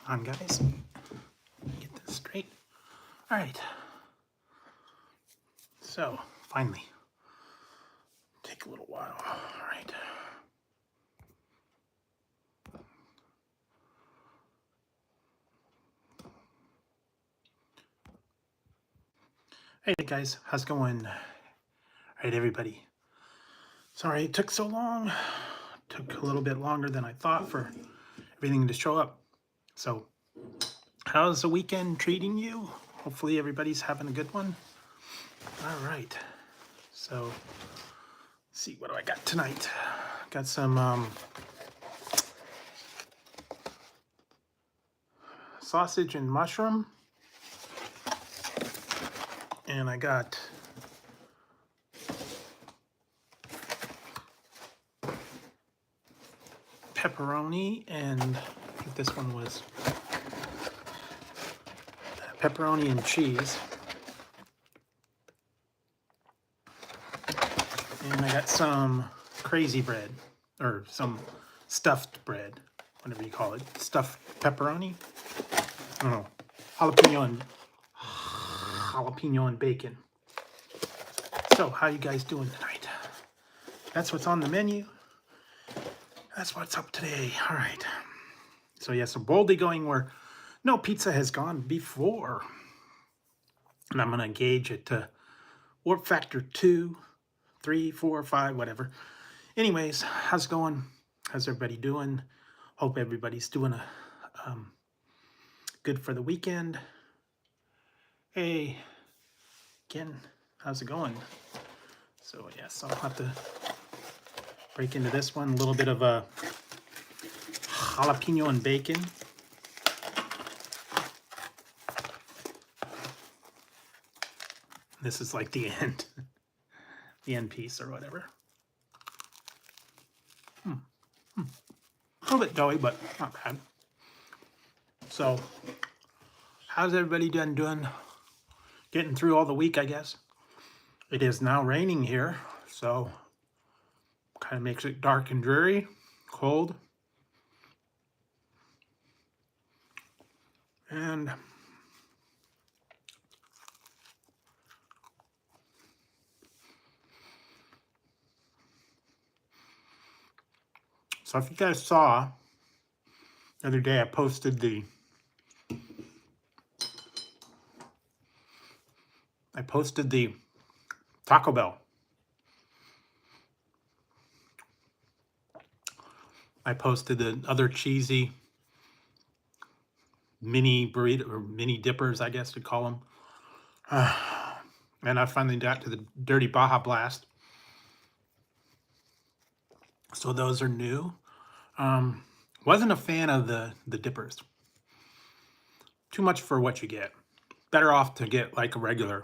On, guys. Get this straight. All right. So, finally. Take a little while. All right. Hey guys, how's it going? All right, everybody. Sorry it took so long. Took a little bit longer than I thought for everything to show up. So, how's the weekend treating you? Hopefully everybody's having a good one. All right. So, let's see, what do I got tonight? Got some sausage and mushroom. And I got pepperoni, and I think this one was pepperoni and cheese. And I got some crazy bread, or some stuffed bread, whatever you call it. Stuffed pepperoni. I don't know. Jalapeno and bacon. So, how you guys doing tonight? That's what's on the menu. That's what's up today. All right. So, yeah, so boldly going where no pizza has gone before. And I'm going to gauge it to warp factor 2, 3, 4, 5, whatever. Anyways, how's it going? How's everybody doing? Hope everybody's doing good for the weekend. Hey, again, how's it going? So yes, I'll have to break into this one. A little bit of a jalapeno and bacon. This is like the end, the end piece or whatever. A little bit doughy, but not bad. So, how's everybody doing? Getting through all the week, I guess. It is now raining here, so kind of makes it dark and dreary, cold. And so if you guys saw the other day, I posted the Taco Bell. I posted the other cheesy mini burrito, or mini dippers, I guess to call them. And I finally got to the Dirty Baja Blast. So those are new. Wasn't a fan of the dippers. Too much for what you get. Better off to get like a regular,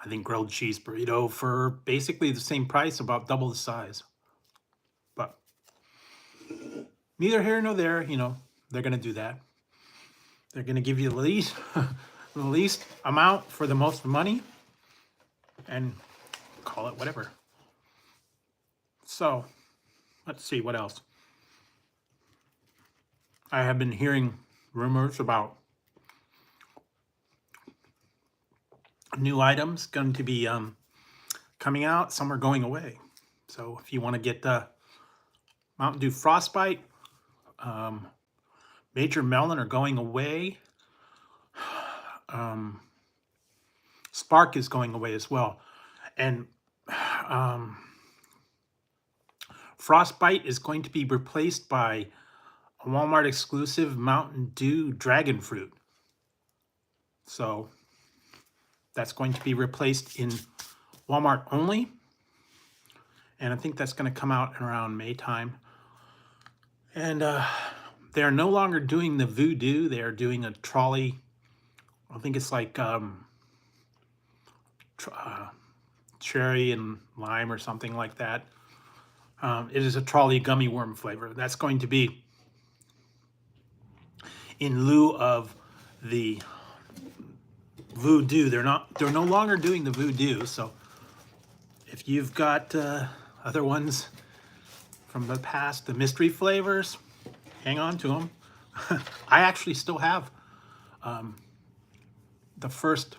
I think, grilled cheese burrito for basically the same price, about double the size. But neither here nor there, you know, they're going to do that. They're going to give you the least amount for the most money and call it whatever. So, let's see what else. I have been hearing rumors about new items going to be coming out. Some are going away. So if you want to get the Mountain Dew Frostbite, Major Melon are going away. Spark is going away as well. And Frostbite is going to be replaced by a Walmart exclusive Mountain Dew Dragon Fruit. So that's going to be replaced in Walmart only. And I think that's going to come out around May time. And they're no longer doing the Voodoo. They are doing a trolley. I think it's like cherry and lime or something like that. It is a trolley gummy worm flavor. That's going to be in lieu of the Voodoo. They're no longer doing the Voodoo. So if you've got other ones from the past, the mystery flavors, hang on to them. I actually still have the first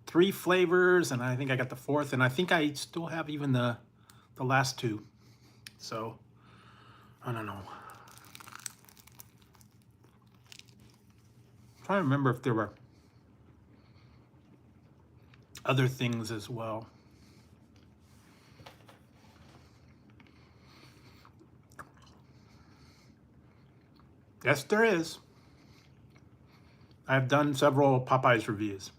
3 flavors, and I think I got the 4th, and I think I still have even the last 2. So I don't know. I'm trying to remember if there were other things as well. Yes, there is. I've done several Popeyes reviews.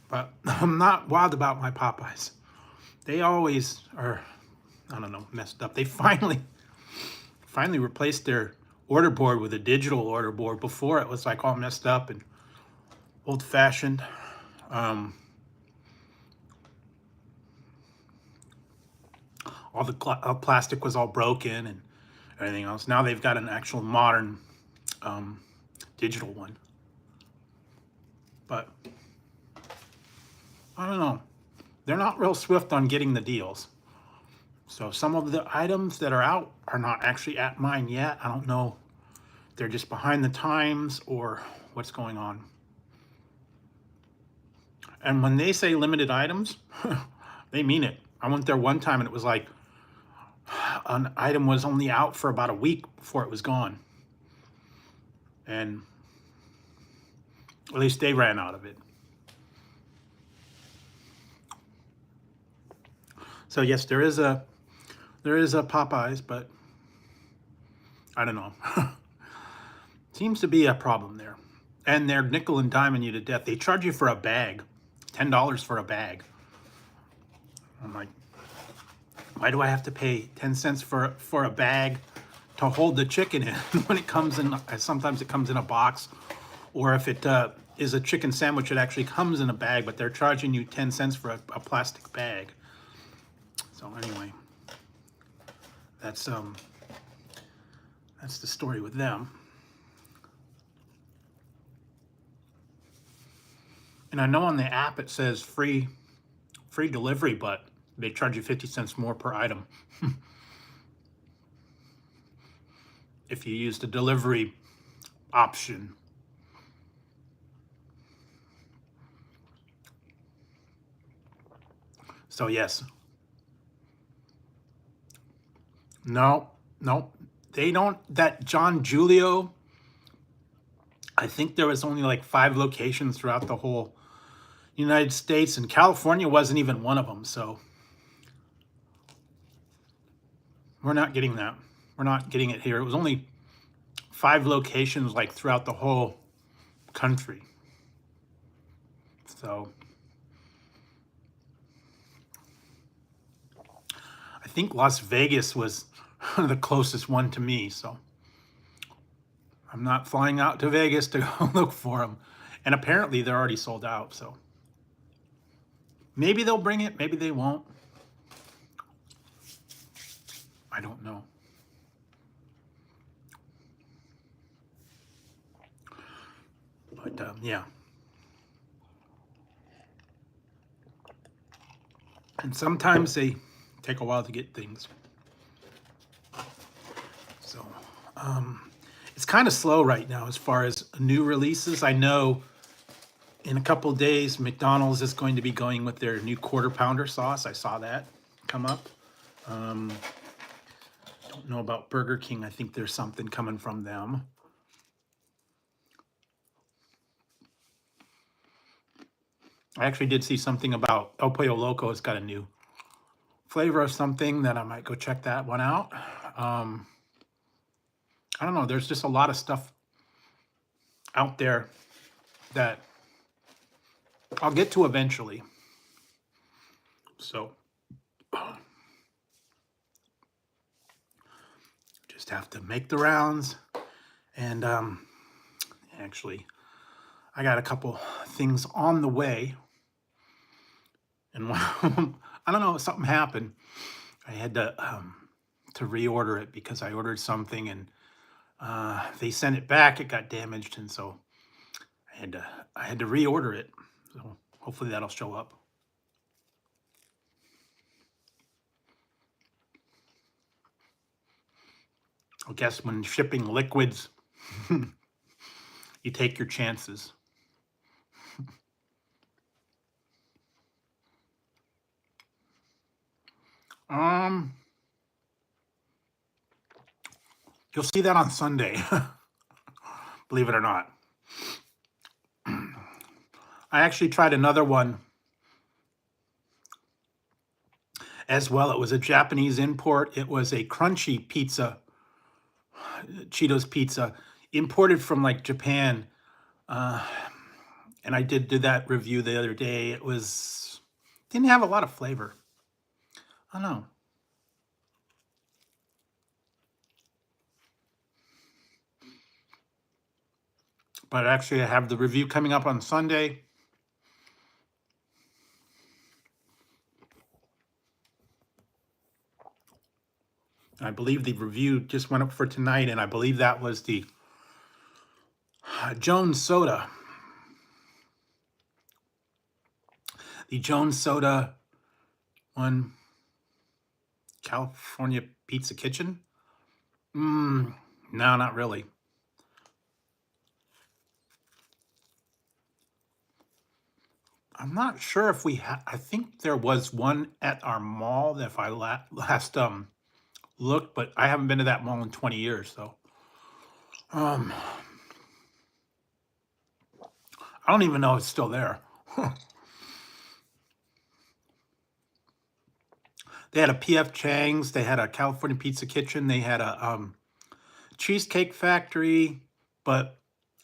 But I'm not wild about my Popeyes. They always are, I don't know, messed up. They finally replaced their order board with a digital order board. Before it was like all messed up and old-fashioned. All the plastic was all broken and everything else. Now they've got an actual modern digital one. But I don't know. They're not real swift on getting the deals. So some of the items that are out are not actually at mine yet. I don't know. They're just behind the times or what's going on. And when they say limited items, they mean it. I went there one time and it was like an item was only out for about a week before it was gone. And at least they ran out of it. So yes, there is a Popeyes, but I don't know. Seems to be a problem there. And they're nickel and diming you to death. They charge you for a bag, $10 for a bag. I'm like, why do I have to pay 10 cents for a bag to hold the chicken in when it comes in? Sometimes it comes in a box, or if it is a chicken sandwich, it actually comes in a bag, but they're charging you 10 cents for a plastic bag. So anyway, that's the story with them. And I know on the app it says free delivery, but they charge you 50 cents more per item if you use the delivery option. So yes. No, they don't. That John Julio, I think there was only like 5 locations throughout the whole United States, and California wasn't even one of them. So we're not getting that. We're not getting it here. It was only 5 locations like throughout the whole country. So I think Las Vegas was the closest one to me. So I'm not flying out to Vegas to go look for them. And apparently they're already sold out. So maybe they'll bring it. Maybe they won't. I don't know. But yeah. And sometimes they take a while to get things. So it's kind of slow right now as far as new releases. I know in a couple of days, McDonald's is going to be going with their new Quarter Pounder sauce. I saw that come up. Don't know about Burger King. I think there's something coming from them. I actually did see something about El Pollo Loco. It's got a new flavor of something that I might go check that one out. I don't know. There's just a lot of stuff out there that I'll get to eventually. So just have to make the rounds. And actually, I got a couple things on the way. And I don't know, something happened. I had to reorder it because I ordered something and they sent it back. It got damaged, and so I had to reorder it. So hopefully that'll show up. I guess when shipping liquids, you take your chances. You'll see that on Sunday, believe it or not. I actually tried another one as well. It was a Japanese import. It was a crunchy pizza, Cheetos pizza, imported from like Japan. And I did that review the other day. It didn't have a lot of flavor. I don't know. But actually, I have the review coming up on Sunday. I believe the review just went up for tonight, and I believe that was the Jones Soda. The Jones Soda one, California Pizza Kitchen. No, not really. I'm not sure if we I think there was one at our mall that if I last looked, but I haven't been to that mall in 20 years, so I don't even know if it's still there. They had a PF Chang's, they had a California Pizza Kitchen, they had a Cheesecake Factory, but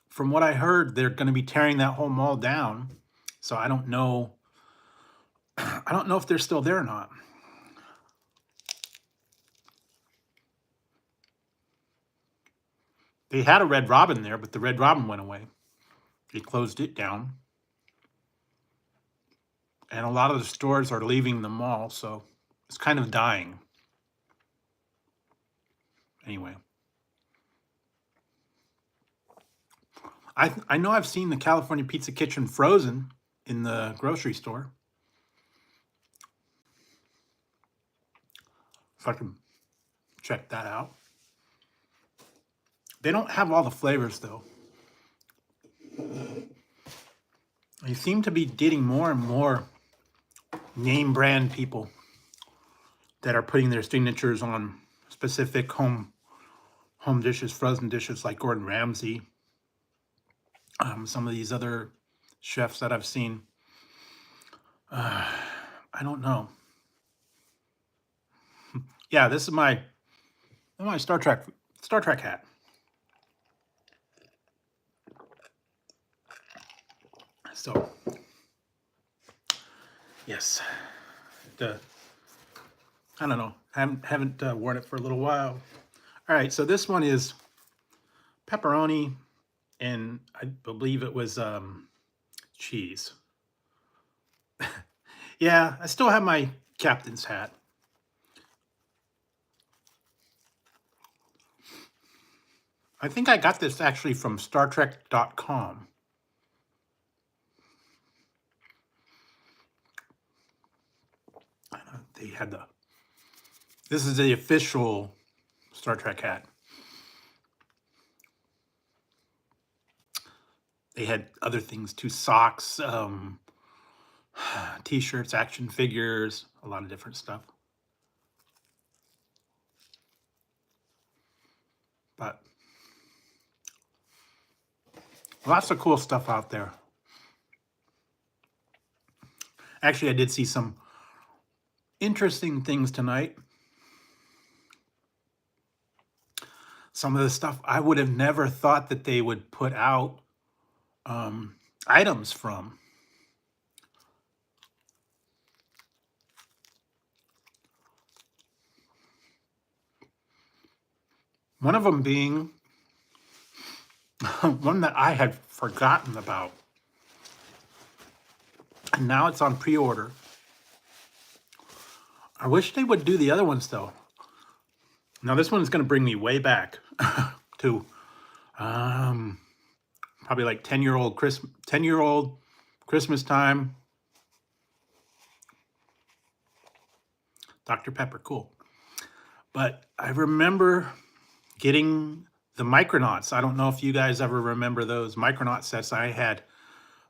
from what I heard, they're going to be tearing that whole mall down. So I don't know. I don't know if they're still there or not. They had a Red Robin there, but the Red Robin went away. They closed it down. And a lot of the stores are leaving the mall, so it's kind of dying. Anyway. I know I've seen the California Pizza Kitchen frozen in the grocery store. If I can check that out. They don't have all the flavors, though. They seem to be getting more and more name brand people that are putting their signatures on specific home dishes, frozen dishes like Gordon Ramsay. Some of these other chefs that I've seen. I don't know. Yeah, this is my Star Trek hat. So, yes, I don't know. Haven't worn it for a little while. All right, so this one is pepperoni, and I believe it was cheese. Yeah, I still have my captain's hat. I think I got this actually from StarTrek.com. They had this is the official Star Trek hat. They had other things too, socks, t-shirts, action figures, a lot of different stuff. But lots of cool stuff out there. Actually, I did see some interesting things tonight. Some of the stuff I would have never thought that they would put out items from. One of them being one that I had forgotten about. And now it's on pre-order. I wish they would do the other ones, though. Now, this one is going to bring me way back to probably like 10-year-old Christmas time. Dr. Pepper, cool. But I remember getting the Micronauts. I don't know if you guys ever remember those Micronaut sets. I had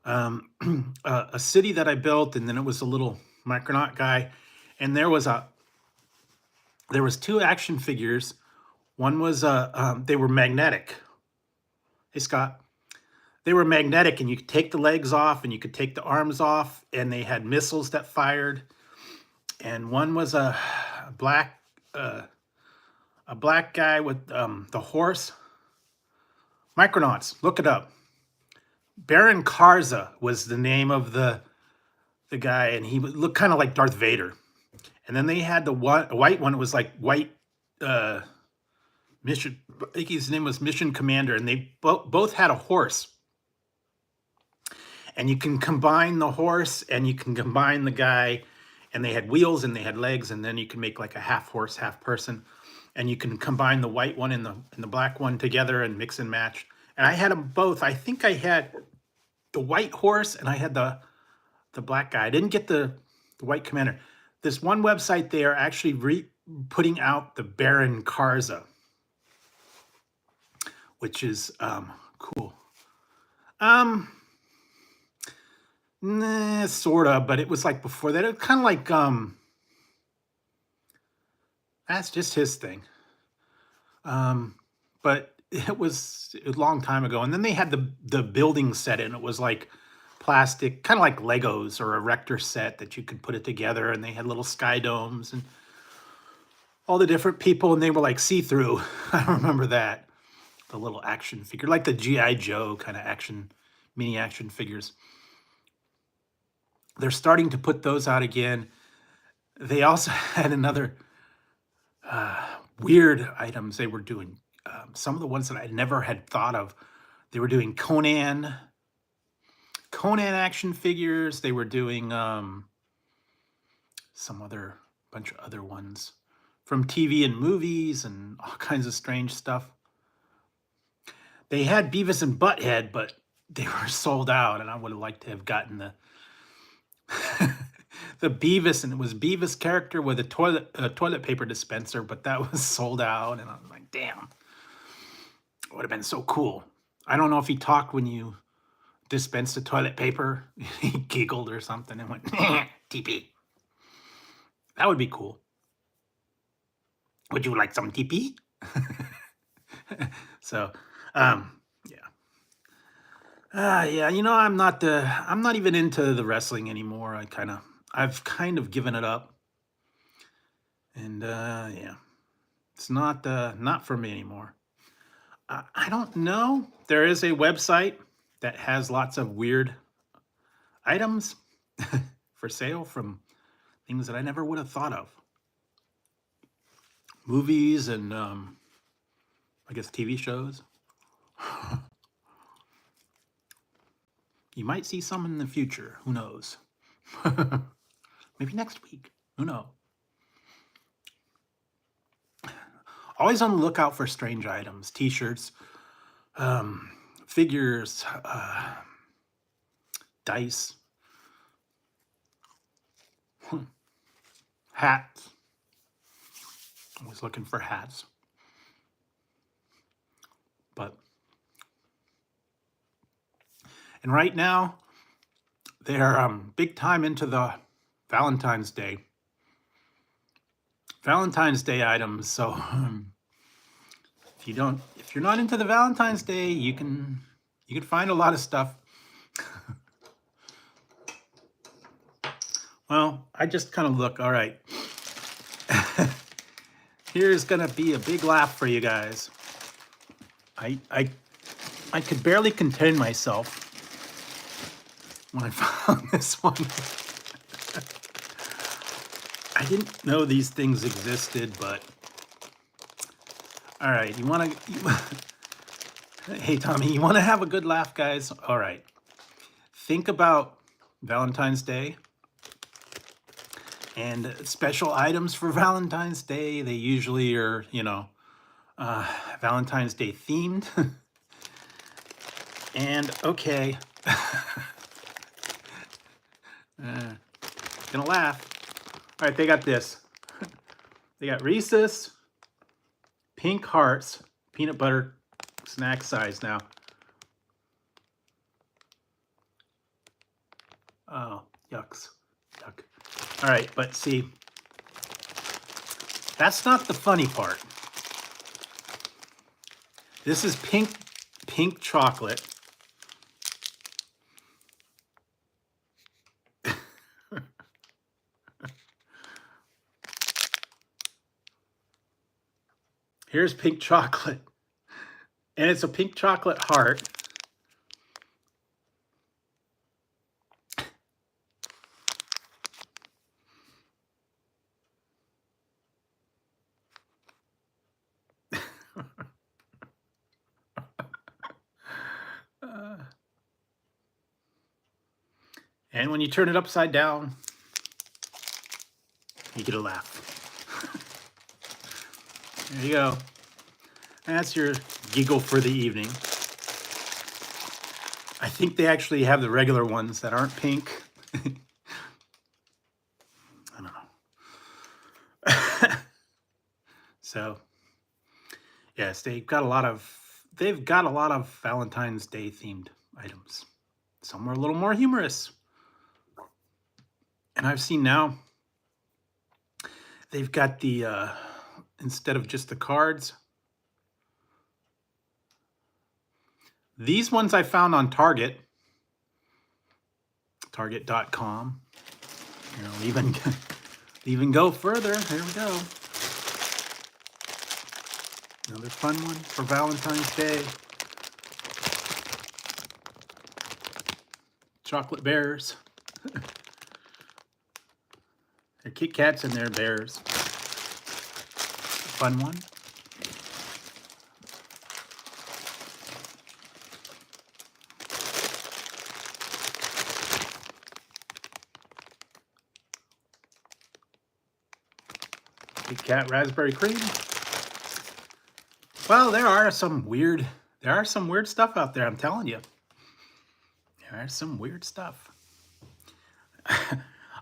a city that I built, and then it was a little Micronaut guy, and there was two action figures. One was they were magnetic. Hey Scott, they were magnetic, and you could take the legs off, and you could take the arms off, and they had missiles that fired. And one was a black guy with the horse. Micronauts, look it up. Baron Karza was the name of the guy, and he looked kind of like Darth Vader. And then they had the white one. It was like white mission. I think his name was Mission Commander, and they both had a horse. And you can combine the horse, and you can combine the guy, and they had wheels and they had legs, and then you can make like a half horse, half person, and you can combine the white one and the black one together and mix and match. And I had them both. I think I had the white horse and I had the black guy. I didn't get the white commander. This one website, they are actually putting out the Baron Karza, which is cool. Nah, sorta, but it was like before that. It was kind of like that's just his thing. But it was a long time ago. And then they had the building set, and it was like plastic, kind of like Legos or a Erector set that you could put it together. And they had little sky domes and all the different people, and they were like see-through. I remember that. The little action figure, like the G.I. Joe kind of mini action figures. They're starting to put those out again. They also had another weird items they were doing. Some of the ones that I never had thought of. They were doing Conan action figures. They were doing some bunch of other ones from TV and movies and all kinds of strange stuff. They had Beavis and Butthead, but they were sold out, and I would have liked to have gotten the the Beavis, and it was Beavis character with a toilet paper dispenser, but that was sold out, and I was like, damn, it would have been so cool. I don't know if he talked when you dispensed the toilet paper. He giggled or something and went, TP. That would be cool. Would you like some TP? So, yeah. Yeah, you know, I'm not even into the wrestling anymore. I've kind of given it up. And yeah, it's not for me anymore. I don't know. There is a website that has lots of weird items for sale from things that I never would have thought of. Movies and I guess TV shows. You might see some in the future. Who knows? Maybe next week. Who knows? Always on the lookout for strange items. T-shirts, figures, dice, hats. Always looking for hats. And right now, they're big time into the Valentine's Day items. So if you're not into the Valentine's Day, you can find a lot of stuff. Well, I just kind of look. All right, here's gonna be a big laugh for you guys. I could barely contain myself when I found this one. I didn't know these things existed, but all right, hey Tommy, you want to have a good laugh, guys? All right, think about Valentine's Day and special items for Valentine's Day. They usually are, Valentine's Day themed. And okay, Gonna laugh. All right, they got this. They got Reese's Pink Hearts peanut butter snack size now. Oh, yucks. Yuck. All right, but see, that's not the funny part. This is pink chocolate. Here's pink chocolate. And it's a pink chocolate heart. And when you turn it upside down, you get a laugh. There you go. That's your giggle for the evening. I think they actually have the regular ones that aren't pink. I don't know. So, yes, they've got a lot of Valentine's Day themed items. Some are a little more humorous. And I've seen now they've got the instead of just the cards, these ones I found on Target.com. You know, even go further. Here we go. Another fun one for Valentine's Day. Chocolate bears. They're Kit Kats and they're bears. Fun one. Kit Kat raspberry cream. Well, there are some weird stuff out there, I'm telling you. There are some weird stuff.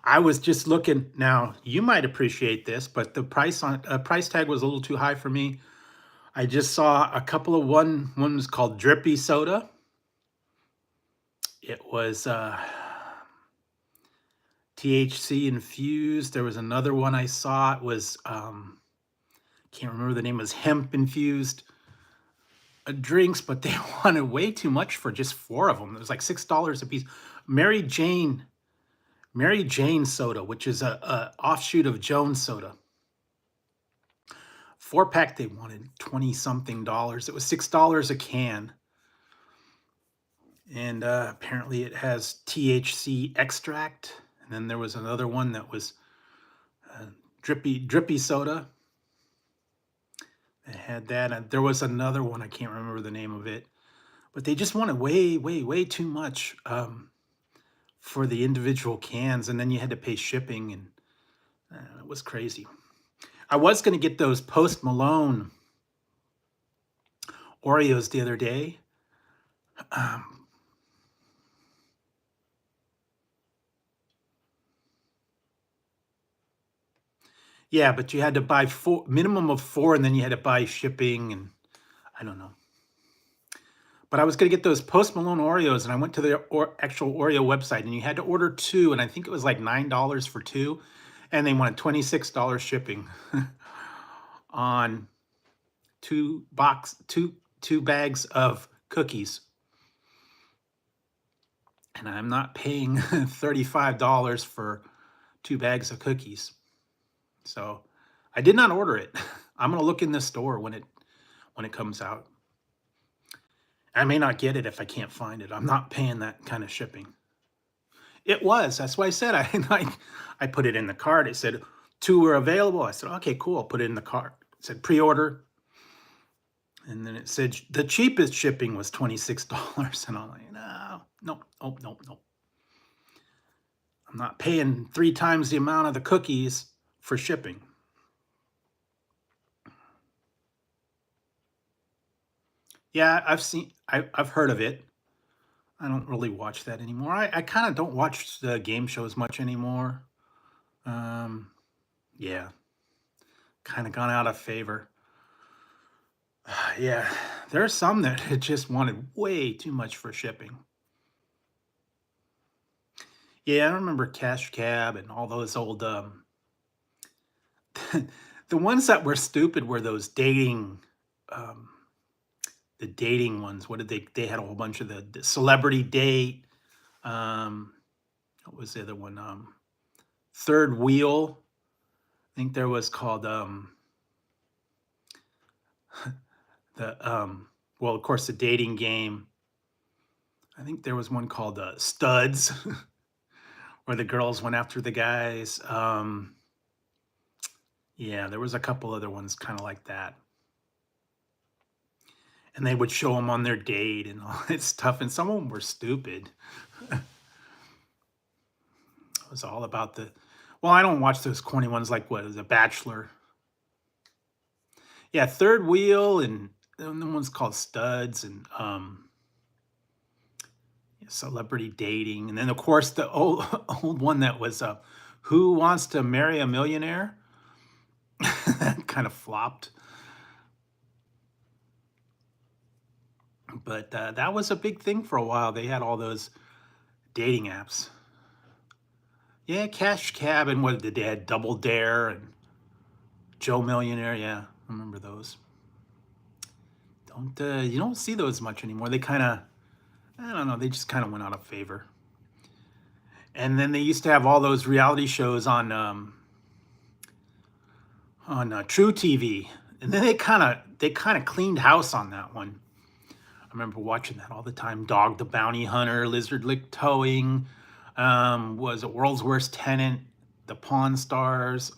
I was just looking. Now, you might appreciate this, but the price tag was a little too high for me. I just saw a couple of one was called Drippy Soda. It was THC infused. There was another one I saw. It was can't remember the name. It was hemp infused drinks, but they wanted way too much for just 4 of them. It was like $6 a piece. Mary Jane soda, which is a offshoot of Jones soda. 4-pack, they wanted $20-something. It was $6 a can. And apparently it has THC extract. And then there was another one that was drippy soda. They had that. And there was another one, I can't remember the name of it. But they just wanted way too much for the individual cans. And then you had to pay shipping. And it was crazy. I was going to get those Post Malone Oreos the other day. Yeah, but you had to buy minimum of 4, and then you had to buy shipping, and I don't know. But I was going to get those Post Malone Oreos, and I went to the actual Oreo website, and you had to order 2, and I think it was like $9 for 2, and they wanted $26 shipping on 2 bags of cookies. And I'm not paying $35 for 2 bags of cookies. So I did not order it. I'm going to look in the store when it comes out. I may not get it if I can't find it. I'm not paying that kind of shipping. It was. That's why I said I put it in the cart. It said 2 were available. I said, okay, cool. I'll put it in the cart. It said pre-order. And then it said the cheapest shipping was $26. And I'm like, no. I'm not paying 3 times the amount of the cookies for shipping. Yeah, I've heard of it. I don't really watch that anymore. I kind of don't watch the game shows much anymore. Um, yeah, kind of gone out of favor. Yeah, there are some that it just wanted way too much for shipping. Yeah, I remember Cash Cab and all those old the ones that were stupid were those dating um the dating ones. What did they had a whole bunch of the celebrity date. Um what was the other one? Third Wheel. I think there was called the well, of course, the dating game. I think there was one called Studs where the girls went after the guys. Yeah, there was a couple other ones kind of like that. And they would show them on their date and all that stuff. And some of them were stupid. It was all about the. Well, I don't watch those corny ones like what is The Bachelor. Yeah, Third Wheel and the one's called Studs and celebrity dating, and then of course the old old one that was Who Wants to Marry a Millionaire? That kind of flopped, but that was a big thing for a while. They had all those dating apps. Yeah, Cash Cab and what did they had Double Dare and Joe Millionaire. Yeah, I remember those. Don't you don't see those much anymore. They kind of I don't know. They just kind of went out of favor. And then they used to have all those reality shows on True TV, and then they kind of cleaned house on that one. I remember watching that all the time. Dog the Bounty Hunter, Lizard Lick Towing, was it World's Worst Tenant, The Pawn Stars,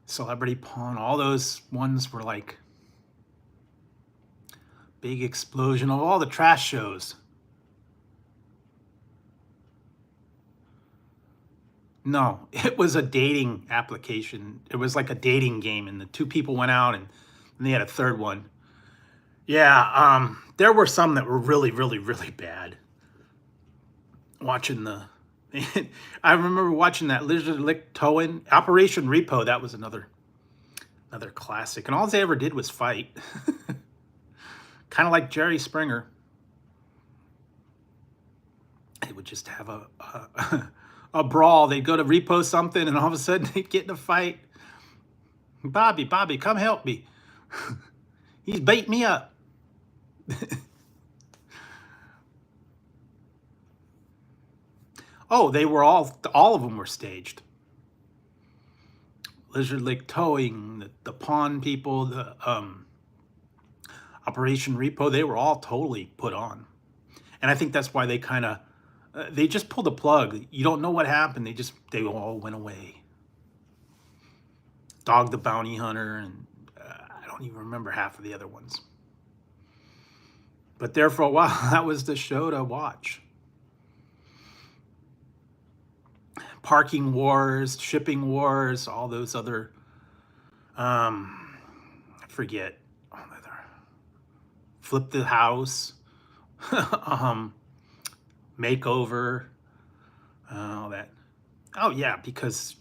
Celebrity Pawn. All those ones were like big explosion of all the trash shows. No, it was a dating application. It was like a dating game, and the two people went out and they had a third one. Yeah, there were some that were really, really, really bad. Watching the, I remember watching that Lizard Lick Towing, Operation Repo. That was another classic, and all they ever did was fight, kind of like Jerry Springer. They would just have a brawl. They'd go to repo something, and all of a sudden they'd get in a fight. Bobby, come help me. He's beat me up. Oh, they were all of them were staged. Lizard Lake Towing, the Pawn People, the Operation Repo, they were all totally put on. And I think that's why they kind of, they just pulled the plug. You don't know what happened. They all went away. Dog the Bounty Hunter, and I don't even remember half of the other ones. But there for a while, that was the show to watch. Parking Wars, Shipping Wars, all those other, I forget, Flip the House, Makeover, all that. Oh yeah, because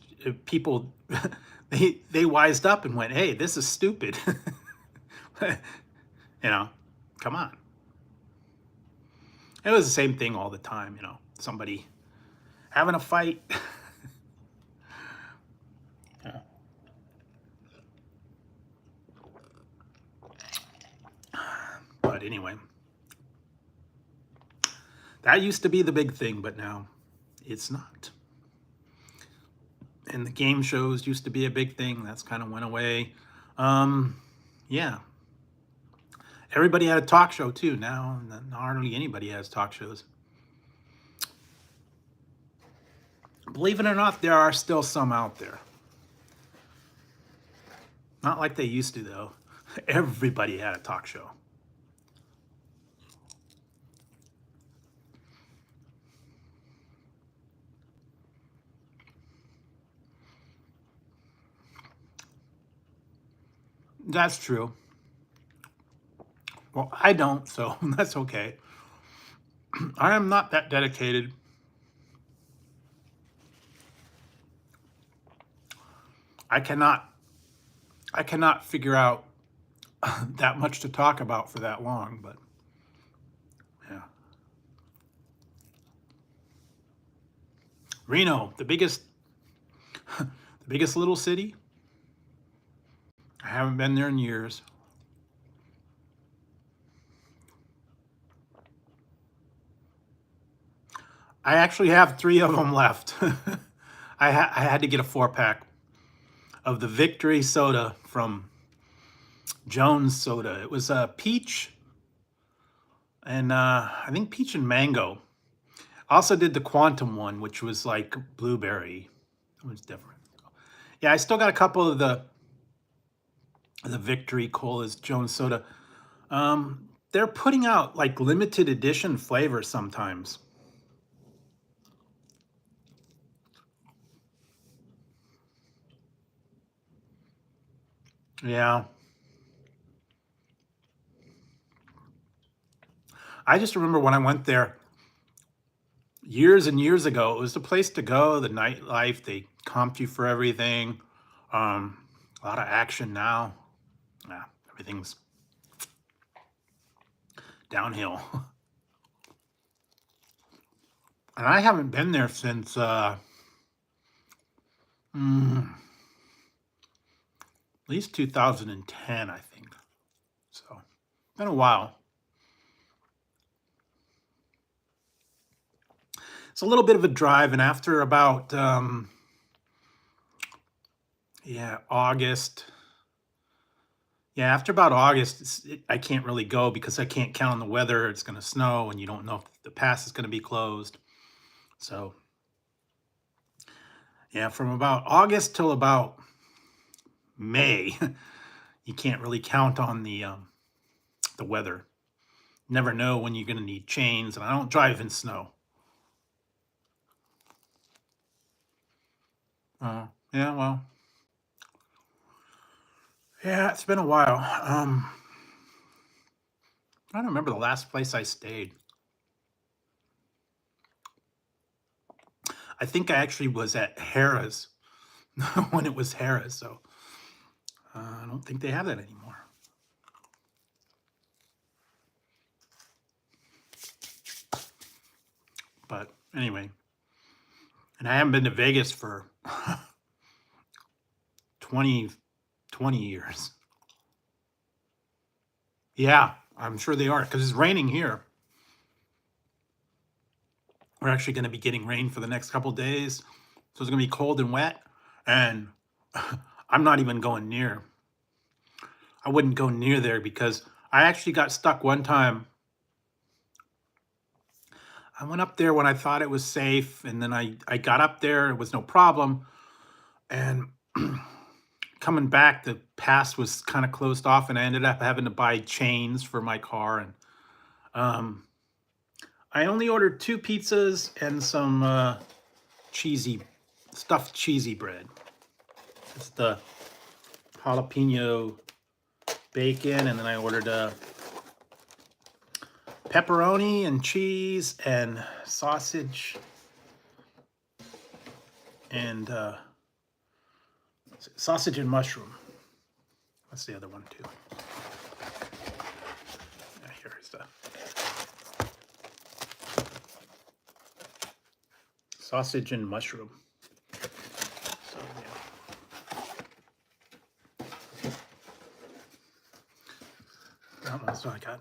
people they wised up and went, "Hey, this is stupid." Come on. It was the same thing all the time. Somebody having a fight. Yeah. But anyway, that used to be the big thing, but now it's not. And the game shows used to be a big thing. That's kind of went away. Yeah. Everybody had a talk show too. Now, hardly anybody has talk shows. Believe it or not, there are still some out there. Not like they used to, though. Everybody had a talk show. That's true. Well, I don't, so that's okay. I am not that dedicated. I cannot figure out that much to talk about for that long, but yeah. Reno, the biggest little city. I haven't been there in years. I actually have 3 of them left. I had to get a 4-pack of the Victory soda from Jones Soda. It was peach and I think peach and mango. I also did the Quantum one, which was like blueberry. It was different. Yeah, I still got a couple of the Victory Colas Jones Soda. They're putting out like limited edition flavors sometimes. Yeah. I just remember when I went there years and years ago, it was the place to go, the nightlife, they comped you for everything. A lot of action now. Yeah, everything's downhill. And I haven't been there since at least 2010, I think. So, been a while. It's a little bit of a drive, and after about August. Yeah, after about August, I can't really go because I can't count on the weather. It's going to snow, and you don't know if the pass is going to be closed. So, yeah, from about August till about May, you can't really count on the weather. Never know when you're going to need chains, and I don't drive in snow. Yeah, well, yeah, it's been a while. I don't remember the last place I stayed. I think I actually was at Harrah's when it was Harrah's, so I don't think they have that anymore. But anyway, and I haven't been to Vegas for 20 years. Yeah, I'm sure they are because it's raining here. We're actually going to be getting rain for the next couple days. So it's going to be cold and wet. And I'm not even going near. I wouldn't go near there because I actually got stuck one time. I went up there when I thought it was safe. And then I got up there. It was no problem. And coming back, the pass was kind of closed off. And I ended up having to buy chains for my car. And I only ordered 2 pizzas and some stuffed cheesy bread. It's the jalapeno bacon, and then I ordered pepperoni and cheese and sausage and sausage and mushroom. That's the other one too. Yeah, here's the sausage and mushroom. So yeah, that's what I got.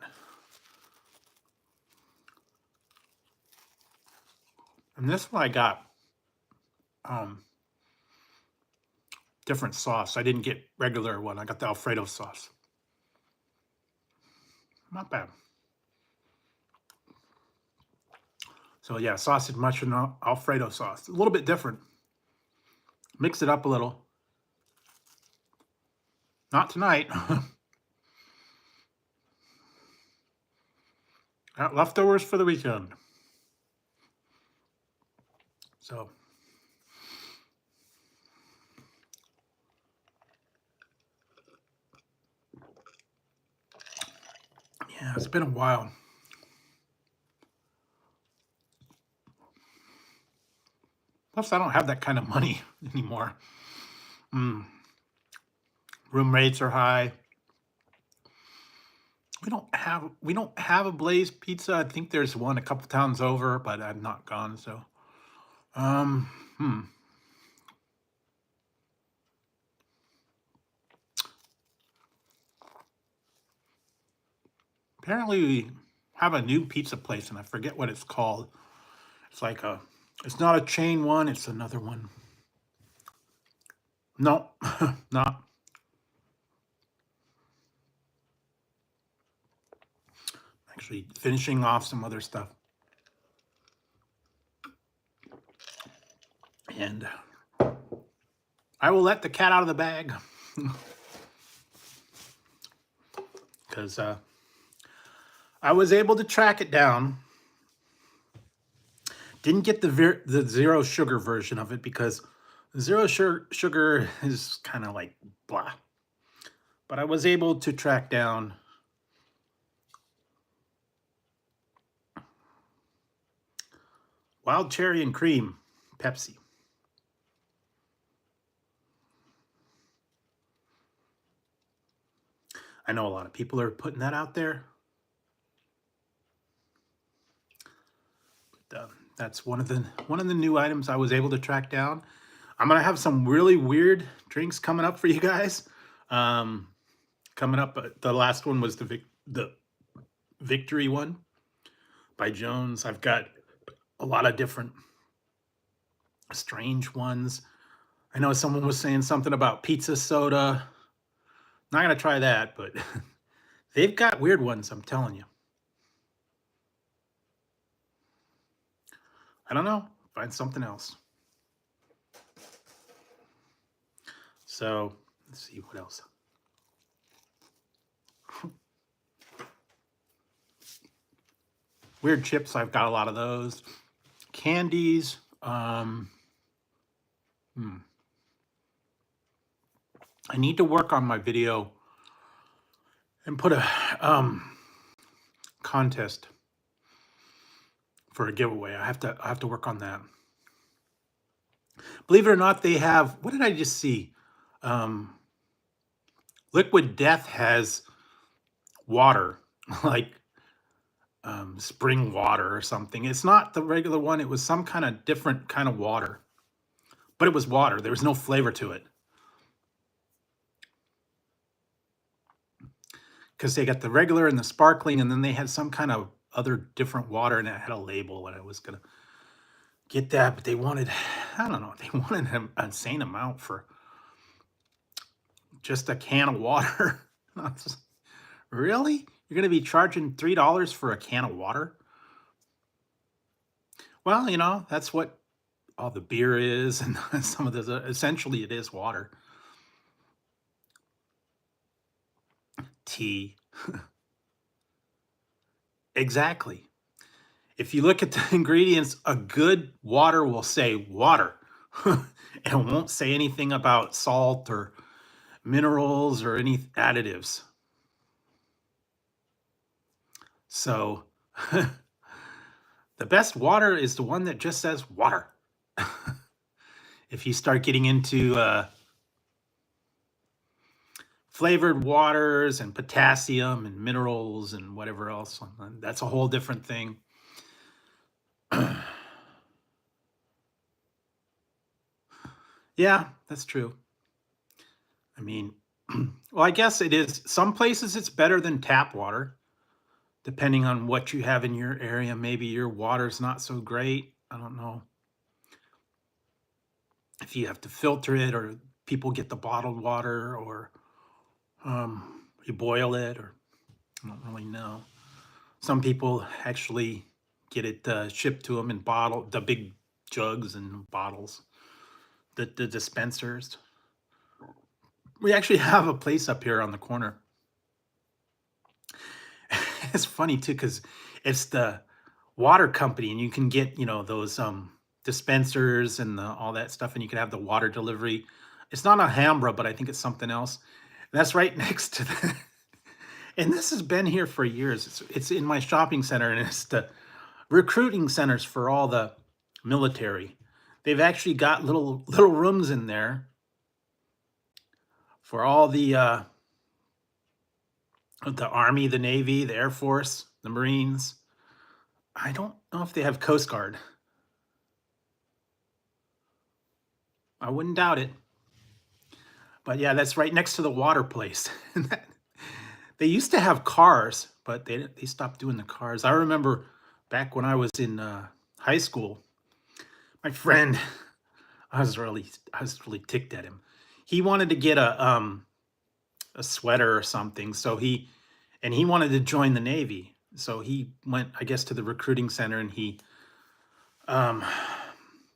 And this one I got different sauce. I didn't get regular one. I got the Alfredo sauce. Not bad. So yeah, sausage, mushroom, Alfredo sauce. A little bit different. Mix it up a little. Not tonight. Got leftovers for the weekend. So yeah, it's been a while. Plus, I don't have that kind of money anymore. Room rates are high. We don't have a Blaze Pizza. I think there's one a couple towns over, but I've not gone. So, um, hmm. Apparently, we have a new pizza place, and I forget what it's called. It's like it's not a chain one. It's another one. No, not. Actually, finishing off some other stuff. And I will let the cat out of the bag. Because I was able to track it down. Didn't get the zero sugar version of it because zero sugar is kind of like blah. But I was able to track down wild cherry and cream Pepsi. I know a lot of people are putting that out there. But, that's one of the new items I was able to track down. I'm gonna have some really weird drinks coming up for you guys. Coming up, the last one was the Victory one by Jones. I've got a lot of different strange ones. I know someone was saying something about pizza soda. Not gonna try that, but they've got weird ones, I'm telling you. I don't know. Find something else. So let's see what else. Weird chips, I've got a lot of those. Candies. I need to work on my video and put a contest for a giveaway. I have to work on that. Believe it or not, they have, what did I just see? Liquid Death has water, like spring water or something. It's not the regular one. It was some kind of different kind of water, but it was water. There was no flavor to it. Because they got the regular and the sparkling, and then they had some kind of other different water, and it had a label, and I was going to get that, but they wanted, I don't know, they wanted an insane amount for just a can of water. Really? You're going to be charging $3 for a can of water? Well, you know, that's what all the beer is, and some of this, essentially it is water. Tea. Exactly. If you look at the ingredients, a good water will say water. It won't say anything about salt or minerals or any additives. So the best water is the one that just says water. If you start getting into flavored waters and potassium and minerals and whatever else, that's a whole different thing. Yeah, that's true. I mean, well, I guess it is. Some places it's better than tap water, depending on what you have in your area. Maybe your water's not so great. I don't know if you have to filter it, or people get the bottled water, or you boil it, or I don't really know. Some people actually get it shipped to them in the big jugs and bottles, the dispensers. We actually have a place up here on the corner. It's funny too, because it's the water company, and you can get, you know, those dispensers and all that stuff, and you can have the water delivery. It's not Alhambra, but I think it's something else. And that's right next to the, and this has been here for years. It's in my shopping center, and it's the recruiting centers for all the military. they've actually got little rooms in there for all the Army, the Navy, the Air Force, the Marines. I don't know if they have Coast Guard. I wouldn't doubt it. But yeah, that's right next to the water place. They used to have cars, but they stopped doing the cars. I remember back when I was in high school, my friend, I was really ticked at him. He wanted to get a sweater or something, so he wanted to join the Navy. So he went, I guess, to the recruiting center, and he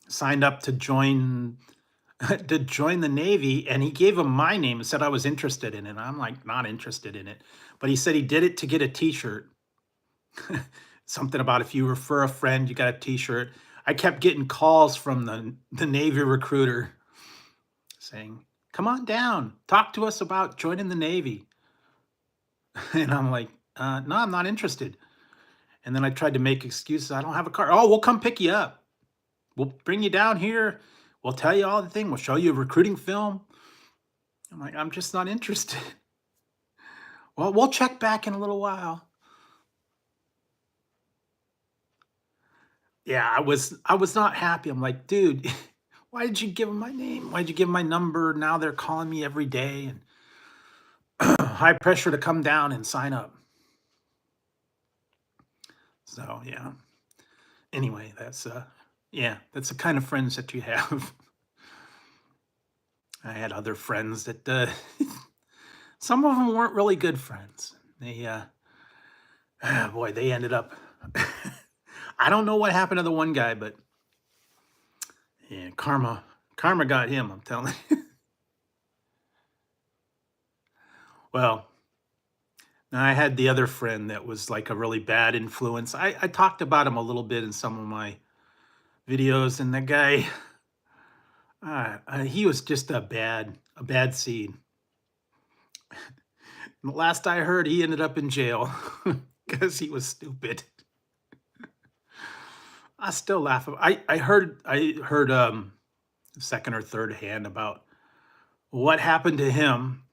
signed up to join the Navy, and he gave him my name and said I was interested in it. I'm like, not interested in it. But he said he did it to get a t-shirt. Something about if you refer a friend, you got a t-shirt. I kept getting calls from the Navy recruiter saying, come on down, talk to us about joining the Navy. And I'm like, no, I'm not interested. And then I tried to make excuses. I don't have a car. Oh, we'll come pick you up. We'll bring you down here. We'll tell you all the thing. We'll show you a recruiting film. I'm like, I'm just not interested. Well, we'll check back in a little while. Yeah, I was not happy. I'm like, dude, why did you give them my name? Why did you give 'em my number? Now they're calling me every day, and high pressure to come down and sign up. So yeah. Anyway, that's that's the kind of friends that you have. I had other friends that some of them weren't really good friends. They boy, they ended up I don't know what happened to the one guy, but yeah, karma got him, I'm telling you. Well, I had the other friend that was like a really bad influence. I talked about him a little bit in some of my videos, and the guy, he was just a bad seed. And the last I heard, he ended up in jail because he was stupid. I still laugh. I heard second or third hand about what happened to him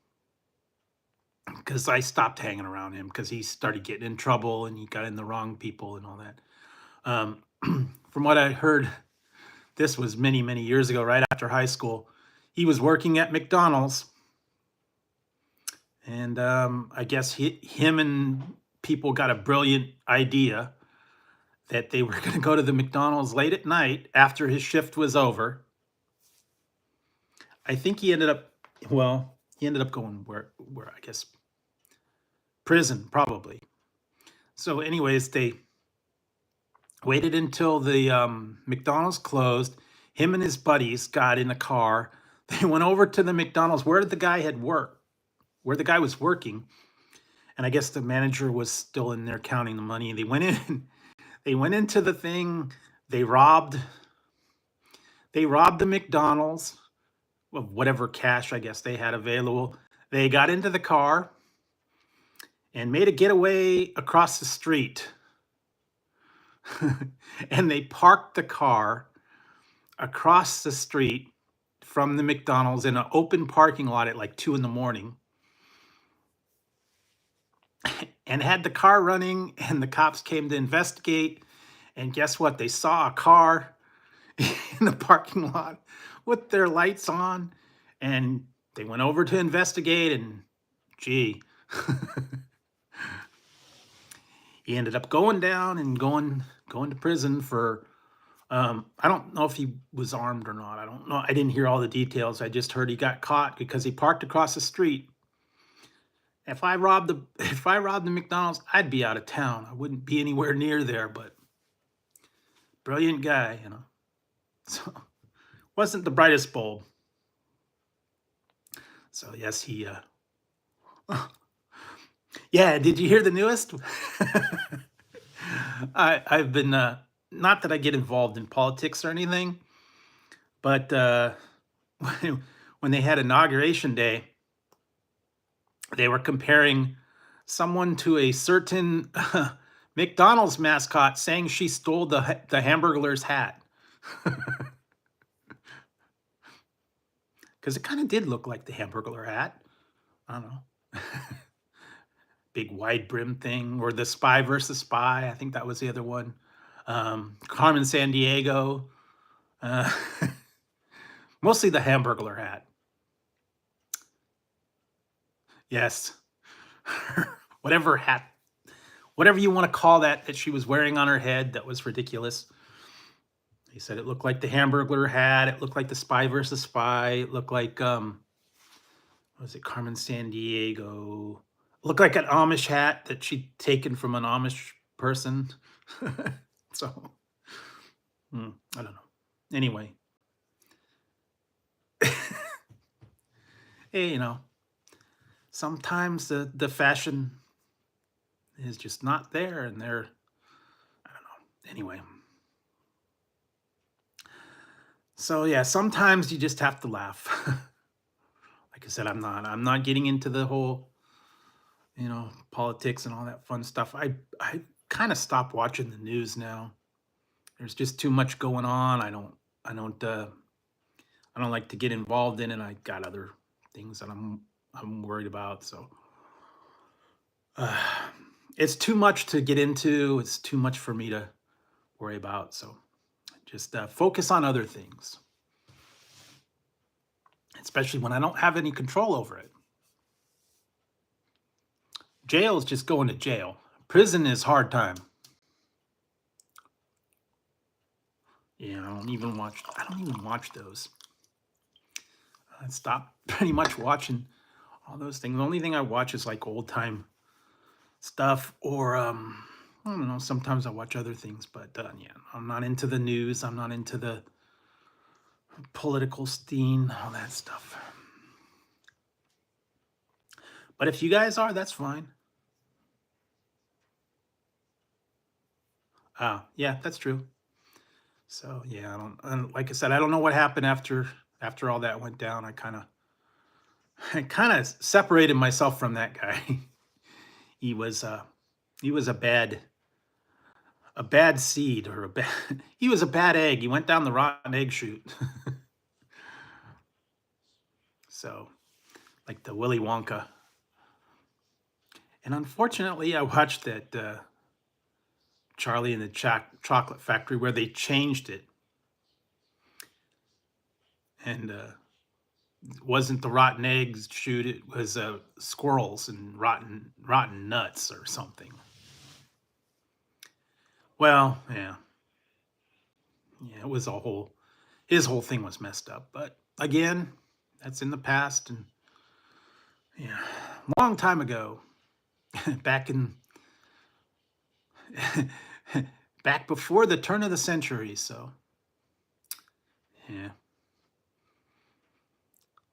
because I stopped hanging around him because he started getting in trouble and he got in the wrong people and all that. From what I heard, this was many, many years ago, right after high school. He was working at McDonald's, and I guess him and people got a brilliant idea that they were going to go to the McDonald's late at night after his shift was over. I think he ended up going where I guess prison, probably. So anyways, they waited until the McDonald's closed. Him and his buddies got in a car. They went over to the McDonald's where the guy had worked, where the guy was working. And I guess the manager was still in there counting the money. They went in, they went into the thing. They robbed the McDonald's of whatever cash I guess they had available. They got into the car and made a getaway across the street. And they parked the car across the street from the McDonald's in an open parking lot at like 2 a.m. and had the car running, and the cops came to investigate. And guess what? They saw a car in the parking lot with their lights on, and they went over to investigate, and gee, he ended up going down and going to prison for I don't know if he was armed or not. I don't know. I didn't hear all the details. I just heard he got caught because he parked across the street. If I robbed the McDonald's, I'd be out of town. I wouldn't be anywhere near there, but brilliant guy, you know. So wasn't the brightest bulb. So yes, he yeah, did you hear the newest? I've been not that I get involved in politics or anything, but when they had Inauguration Day, they were comparing someone to a certain McDonald's mascot, saying she stole the Hamburglar's hat. because it kind of did look like the Hamburglar hat. I don't know. Big wide brim thing, or the Spy versus Spy. I think that was the other one. Carmen Sandiego. Uh, mostly the Hamburglar hat. Yes. Whatever hat, whatever you want to call that she was wearing on her head, that was ridiculous. He said it looked like the Hamburglar hat. It looked like the Spy versus Spy. It looked like, what was it, Carmen Sandiego. It looked like an Amish hat that she'd taken from an Amish person. So, I don't know. Anyway. Hey, you know, sometimes the fashion is just not there, and they're, I don't know. Anyway. So yeah, sometimes you just have to laugh. Like I said, I'm not getting into the whole, politics and all that fun stuff. I kind of stopped watching the news now. There's just too much going on. I don't like to get involved in it. I got other things that I'm worried about. So it's too much to get into. It's too much for me to worry about. So just focus on other things, especially when I don't have any control over it. Jail is just going to jail. Prison is hard time. Yeah, I don't even watch those. I stopped pretty much watching all those things. The only thing I watch is like old time stuff, or I don't know, sometimes I watch other things, but yeah, I'm not into the news. I'm not into the political scene, all that stuff. But if you guys are, that's fine. Yeah, that's true. So yeah, like I said, I don't know what happened after all that went down. I kind of separated myself from that guy. He was a bad seed, or he was a bad egg. He went down the rotten egg chute. So, like the Willy Wonka. And unfortunately, I watched that Charlie and the Chocolate Factory, where they changed it, and it wasn't the rotten eggs chute. It was squirrels and rotten nuts or something. Well, yeah, it was his whole thing was messed up. But again, that's in the past, and yeah, long time ago, back before the turn of the century. So yeah,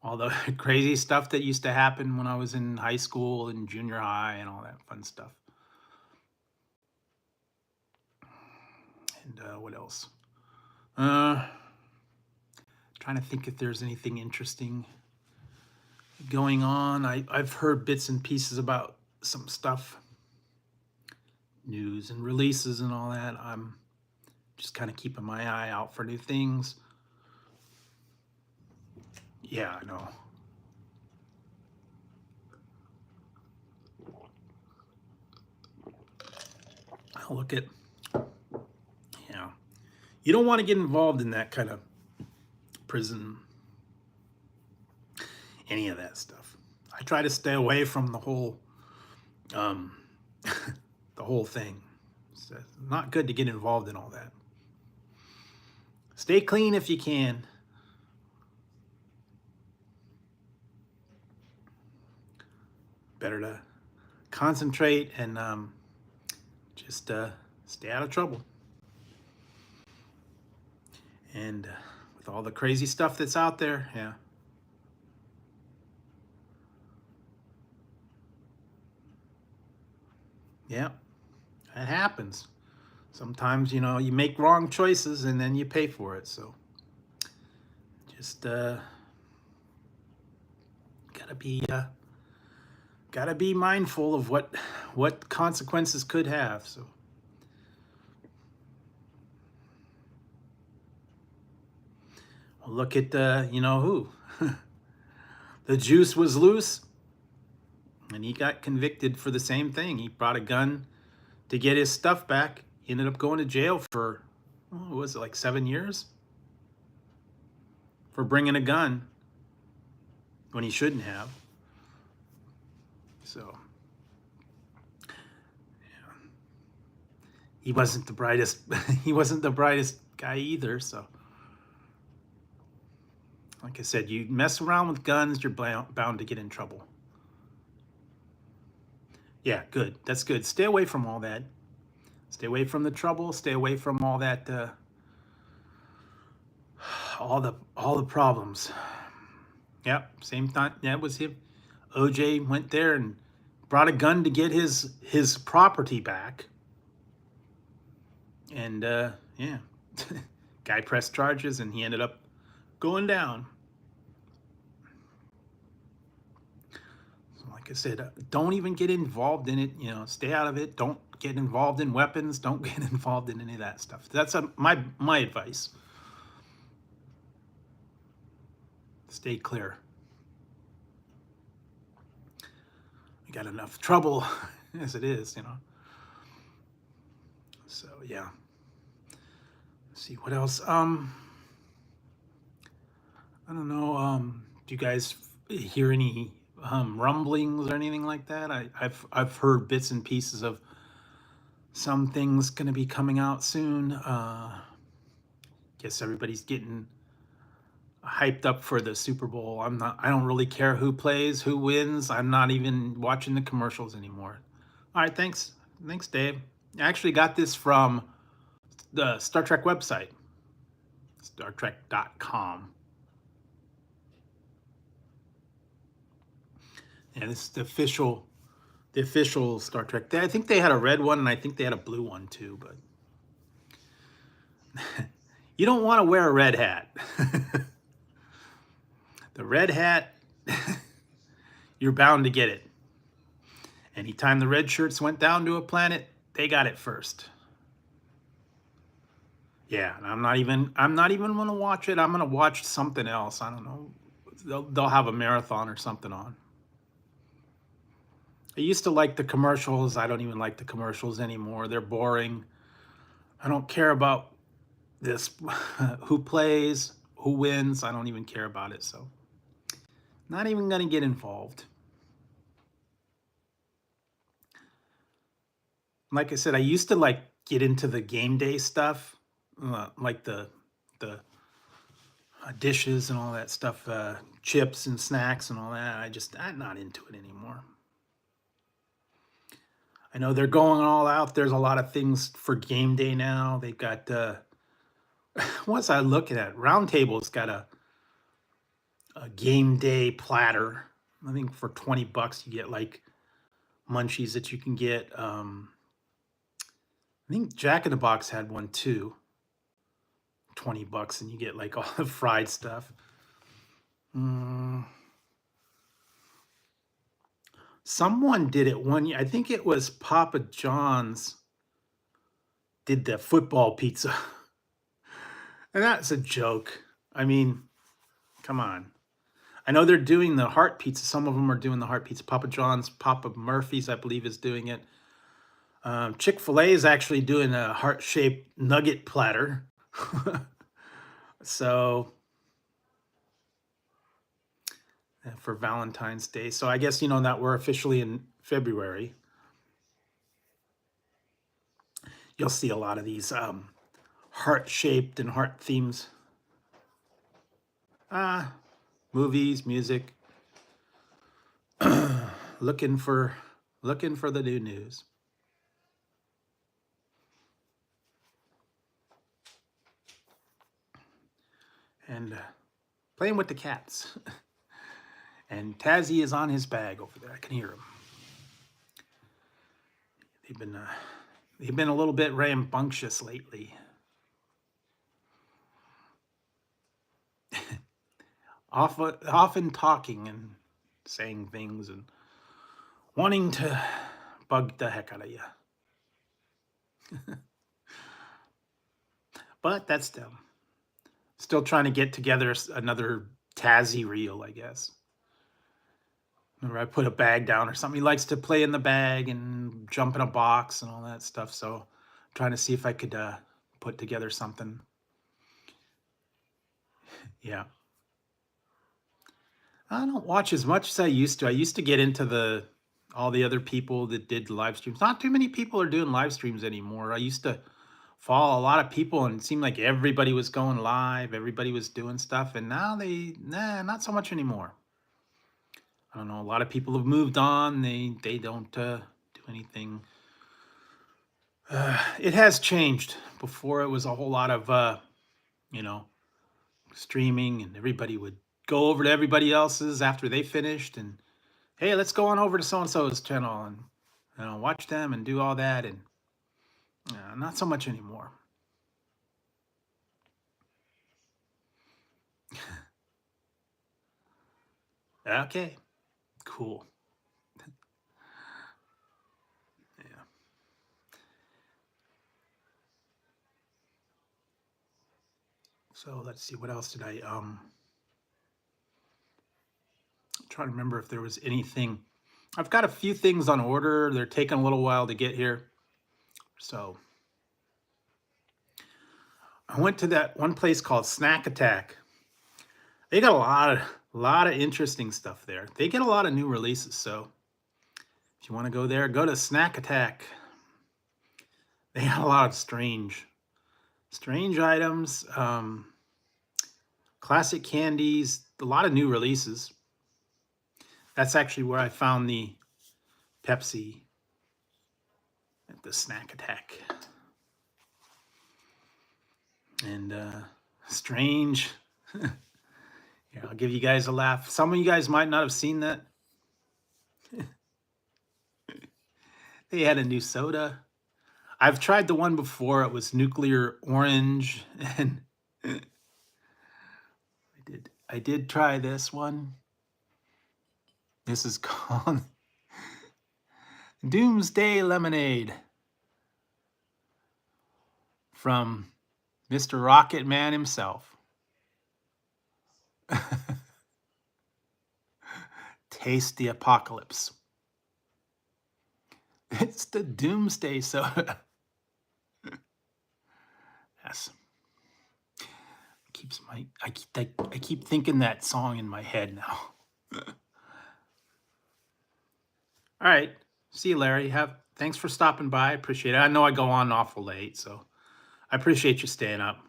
all the crazy stuff that used to happen when I was in high school and junior high and all that fun stuff. And what else? Trying to think if there's anything interesting going on. I've heard bits and pieces about some stuff, news and releases and all that. I'm just kind of keeping my eye out for new things. Yeah, I know. I'll look at, yeah. You don't want to get involved in that kind of prison, any of that stuff. I try to stay away from the whole the whole thing. It's not good to get involved in all that. Stay clean if you can. Better to concentrate and just stay out of trouble. And with all the crazy stuff that's out there, yeah. Yeah, that happens. Sometimes, you make wrong choices and then you pay for it. So just gotta be mindful of what consequences could have. So look at you know who. the juice was loose, and he got convicted for the same thing. He brought a gun to get his stuff back. He ended up going to jail for, what was it, like 7 years? For bringing a gun when he shouldn't have. So, yeah. He wasn't the brightest, he wasn't the brightest guy either, so. Like I said, you mess around with guns, you're bound to get in trouble. Yeah, good. That's good. Stay away from all that. Stay away from the trouble. Stay away from all that, all the problems. Yep, same time. That was him. OJ went there and brought a gun to get his property back. And yeah, guy pressed charges and he ended up going down. So like I said, don't even get involved in it. You know, stay out of it. Don't get involved in weapons. Don't get involved in any of that stuff. That's my advice. Stay clear. We got enough trouble as it is, you know. So yeah. Let's see what else. I don't know. Do you guys hear any rumblings or anything like that? I've heard bits and pieces of some things going to be coming out soon. Guess everybody's getting hyped up for the Super Bowl. I don't really care who plays, who wins. I'm not even watching the commercials anymore. All right, thanks, Dave. I actually got this from the Star Trek website, StarTrek.com. Yeah, this is the official Star Trek. I think they had a red one, and I think they had a blue one too. But you don't want to wear a red hat. The red hat, you're bound to get it. Anytime the red shirts went down to a planet, they got it first. Yeah, and I'm not even gonna watch it. I'm gonna watch something else. I don't know. They'll have a marathon or something on. I used to like the commercials. I don't even like the commercials anymore. They're boring. I don't care about this, who plays, who wins. I don't even care about it. So, not even gonna get involved. Like I said, I used to get into the game day stuff, like the dishes and all that stuff, chips and snacks and all that. I'm not into it anymore. I know they're going all out. There's a lot of things for game day now. They've got, what's I looking at? Roundtable's got a game day platter. I think for $20 you get like munchies that you can get. I think Jack in the Box had one too. $20 and you get like all the fried stuff. Someone did it one year. I think it was Papa John's did the football pizza. And that's a joke. I mean, come on. I know they're doing the heart pizza. Some of them are doing the heart pizza. Papa John's, Papa Murphy's, I believe, is doing it. Chick-fil-A is actually doing a heart-shaped nugget platter. So, for Valentine's Day. So I guess, that we're officially in February. You'll see a lot of these heart-shaped and heart themes. Movies, music. looking for the new news. And playing with the cats. And Tazzy is on his bag over there. I can hear him. They've been a little bit rambunctious lately. Often talking and saying things and wanting to bug the heck out of you. But that's them. Still trying to get together another Tazzy reel, I guess. Or I put a bag down or something. He likes to play in the bag and jump in a box and all that stuff. So I'm trying to see if I could put together something. Yeah. I don't watch as much as I used to. I used to get into all the other people that did live streams. Not too many people are doing live streams anymore. I used to follow a lot of people and it seemed like everybody was going live, everybody was doing stuff, and now not so much anymore. I don't know. A lot of people have moved on. They don't do anything. It has changed. Before it was a whole lot of you know, streaming, and everybody would go over to everybody else's after they finished, and hey, let's go on over to so and so's channel and watch them and do all that, and not so much anymore. Okay, cool. Yeah. So let's see, what else did I trying to remember if there was anything. I've got a few things on order. They're taking a little while to get here. So I went to that one place called Snack Attack. They got a lot of interesting stuff there. They get a lot of new releases. So if you want to go there, go to Snack Attack. They have a lot of strange items, classic candies, a lot of new releases. That's actually where I found the Pepsi at the Snack Attack. And strange. Here, I'll give you guys a laugh. Some of you guys might not have seen that. They had a new soda. I've tried the one before. It was nuclear orange, and I did try this one. This is called Doomsday Lemonade from Mr. Rocket Man himself. Taste the apocalypse. It's the Doomsday soda. Yes. I keep thinking that song in my head now. All right. See you, Larry. Thanks for stopping by. I appreciate it. I know I go on awful late, so I appreciate you staying up.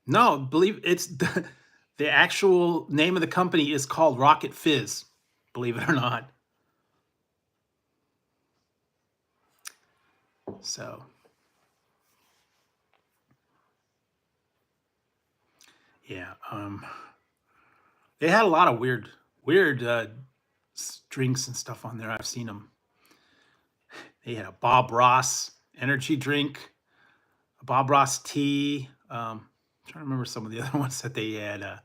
No, believe it's the actual name of the company is called Rocket Fizz, believe it or not. So yeah, they had a lot of weird drinks and stuff on there. I've seen them. They had a Bob Ross energy drink, a Bob Ross tea. I'm trying to remember some of the other ones that they had.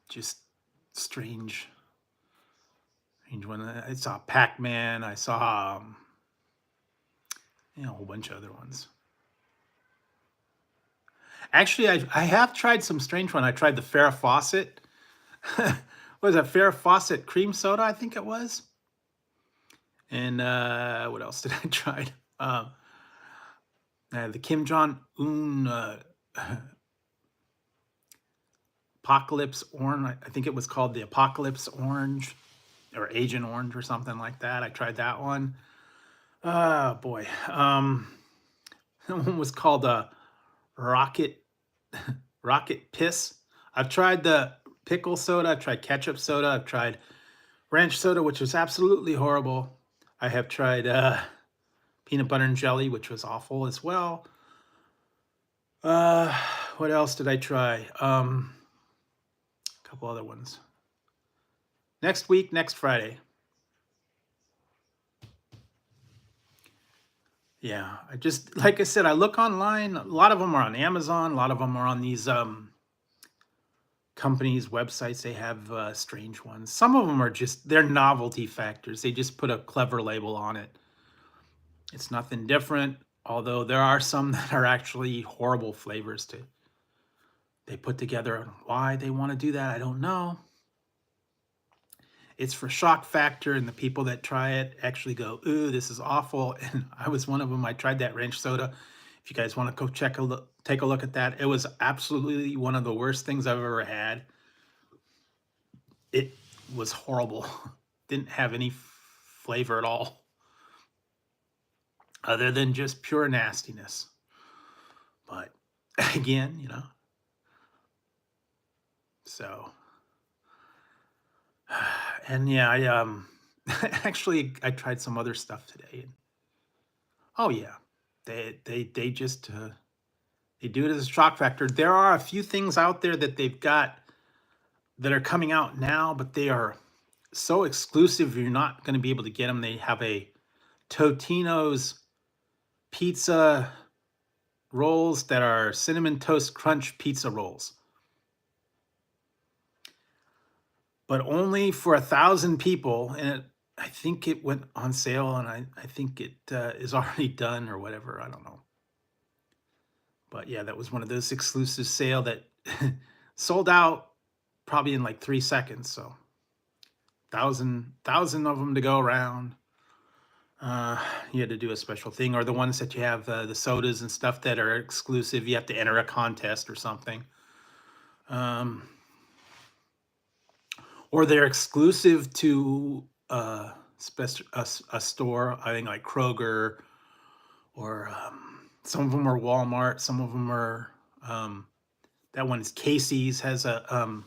Just strange one. I saw Pac-Man. I saw a whole bunch of other ones. Actually, I have tried some strange one. I tried the Farrah Fawcett. What was that? Farrah Fawcett cream soda, I think it was. And what else did I try? The Kim Jong-un Apocalypse Orange. I think it was called the Apocalypse Orange or Agent Orange or something like that. I tried that one. Oh boy. That one was called Rocket Piss. I've tried the pickle soda. I've tried ketchup soda. I've tried ranch soda, which was absolutely horrible. I have tried peanut butter and jelly, which was awful as well. What else did I try? A couple other ones. Next week, next Friday. Yeah, like I said, I look online. A lot of them are on Amazon. A lot of them are on these companies' websites. They have strange ones. Some of them are they're novelty factors. They just put a clever label on it. It's nothing different, although there are some that are actually horrible flavors too. they put together. Why they want to do that, I don't know. It's for shock factor, and the people that try it actually go, ooh, this is awful. And I was one of them. I tried that ranch soda. If you guys want to go take a look at that, it was absolutely one of the worst things I've ever had. It was horrible. Didn't have any flavor at all, other than just pure nastiness. But again, you know, so, and yeah, I actually I tried some other stuff today. And, oh yeah, they just they do it as a shock factor. There are a few things out there that they've got that are coming out now, but they are so exclusive you're not going to be able to get them. They have a Totino's pizza rolls that are cinnamon toast crunch pizza rolls, but only for 1,000 people. And I think it went on sale, and I think it is already done or whatever. I don't know. But yeah, that was one of those exclusive sale that sold out probably in like 3 seconds. So 1,000 of them to go around. You had to do a special thing, or the ones that you have the sodas and stuff that are exclusive. You have to enter a contest or something. Or they're exclusive to a store, I think like Kroger, or some of them are Walmart, some of them are, that one's Casey's, has a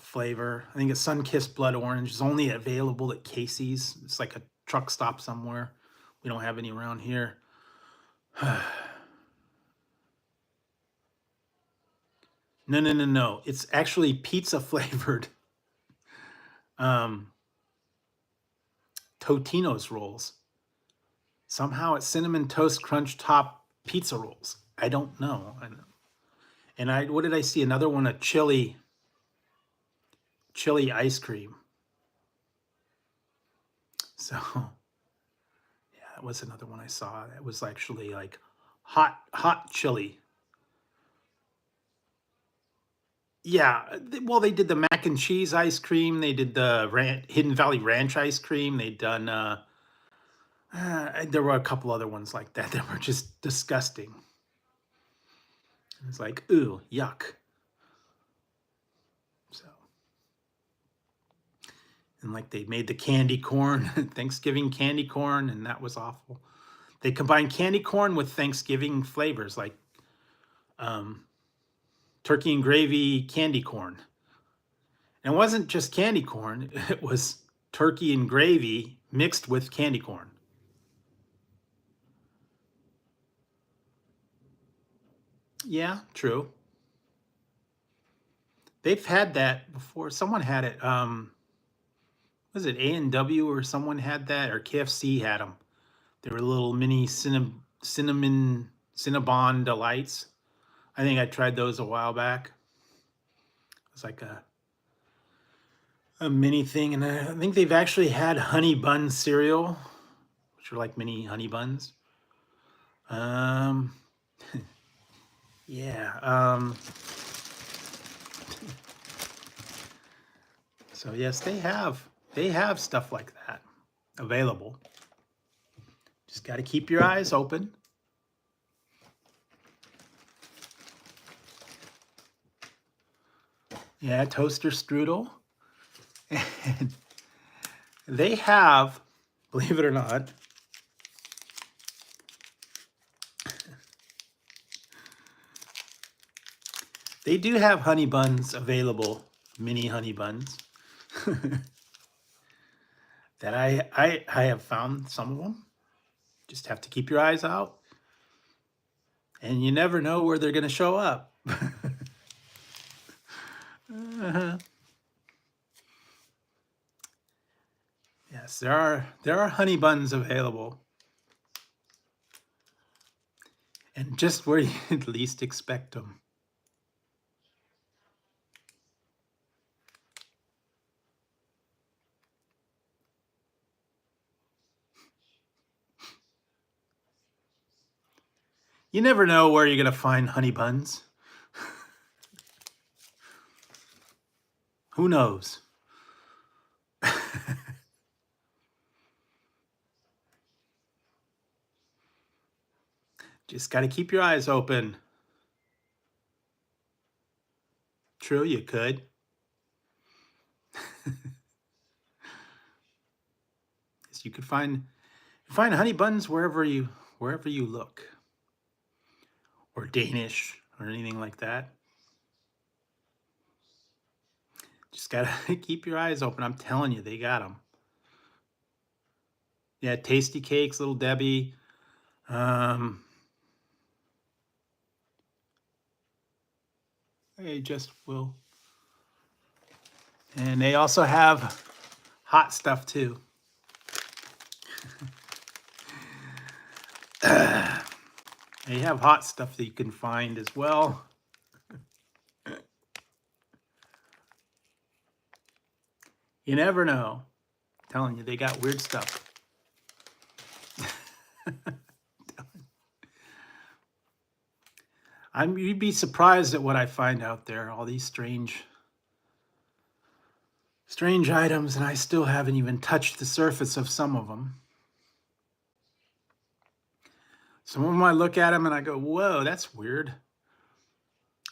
flavor. I think it's Sun-Kissed Blood Orange. It's only available at Casey's. It's like a truck stop somewhere. We don't have any around here. No. It's actually pizza flavored Totino's rolls. Somehow it's cinnamon toast crunch top pizza rolls. I don't know. And what did I see? Another one, a chili ice cream. So yeah, that was another one I saw. That was actually like hot chili. Yeah, well, they did the mac and cheese ice cream. They did the Hidden Valley Ranch ice cream. They'd done, there were a couple other ones like that that were just disgusting. It's like, ooh, yuck. So, and like they made the candy corn, Thanksgiving candy corn, and that was awful. They combined candy corn with Thanksgiving flavors, like turkey and gravy candy corn. And it wasn't just candy corn, it was turkey and gravy mixed with candy corn. Yeah, true. They've had that before. Someone had it. Was it A&W or someone had that, or KFC had them? They were little mini cinnamon Cinnabon delights. I think I tried those a while back. It's like a mini thing, and I think they've actually had honey bun cereal, which are like mini honey buns. Yeah. So yes, they have stuff like that available. Just got to keep your eyes open. Yeah, toaster strudel. And they have, believe it or not, they do have honey buns available, mini honey buns. That I have found some of them. Just have to keep your eyes out. And you never know where they're going to show up. Yes, there are honey buns available. And just where you least expect them. You never know where you're going to find honey buns. Who knows? Just got to keep your eyes open. True, you could. You could find honey buns wherever you look, or Danish or anything like that. Just gotta keep your eyes open. I'm telling you, they got them. Yeah, Tasty Cakes, Little Debbie. They just will. And they also have hot stuff too. They have hot stuff that you can find as well. You never know. I'm telling you, they got weird stuff. You'd be surprised at what I find out there. All these strange items, and I still haven't even touched the surface of some of them. Some of them I look at them and I go, whoa, that's weird.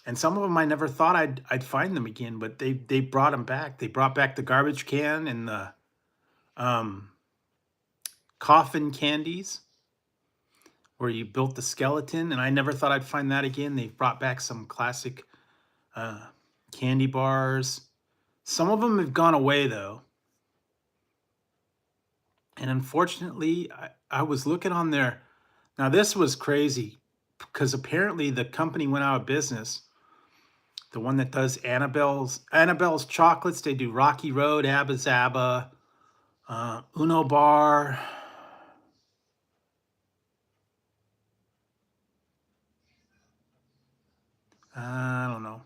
And some of them I never thought I'd find them again, but they brought them back. They brought back the garbage can and the coffin candies where you built the skeleton, and I never thought I'd find that again. They've brought back some classic candy bars. Some of them have gone away though. And unfortunately, I was looking on there. Now this was crazy because apparently the company went out of business. The one that does Annabelle's chocolates, they do Rocky Road, Abba Zaba, Uno Bar. I don't know.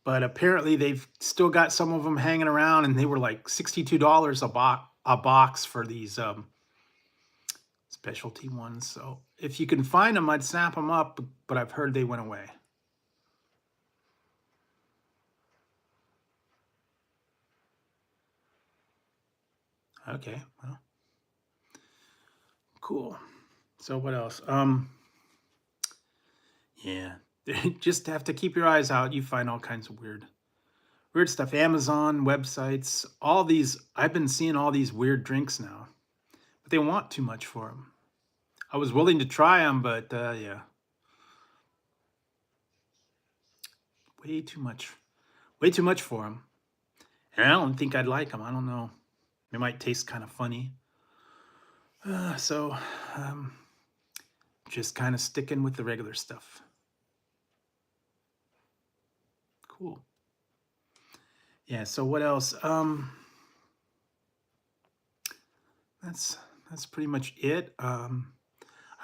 But apparently they've still got some of them hanging around, and they were like $62 a box for these specialty ones. So if you can find them, I'd snap them up, but I've heard they went away. Okay, well, cool. So what else? Yeah, just have to keep your eyes out. You find all kinds of weird stuff. Amazon websites, all these. I've been seeing all these weird drinks now, but they want too much for them. I was willing to try them, but yeah, way too much for them. And I don't think I'd like them. I don't know. They might taste kind of funny. So just kind of sticking with the regular stuff. Cool. Yeah, so what else? That's pretty much it. I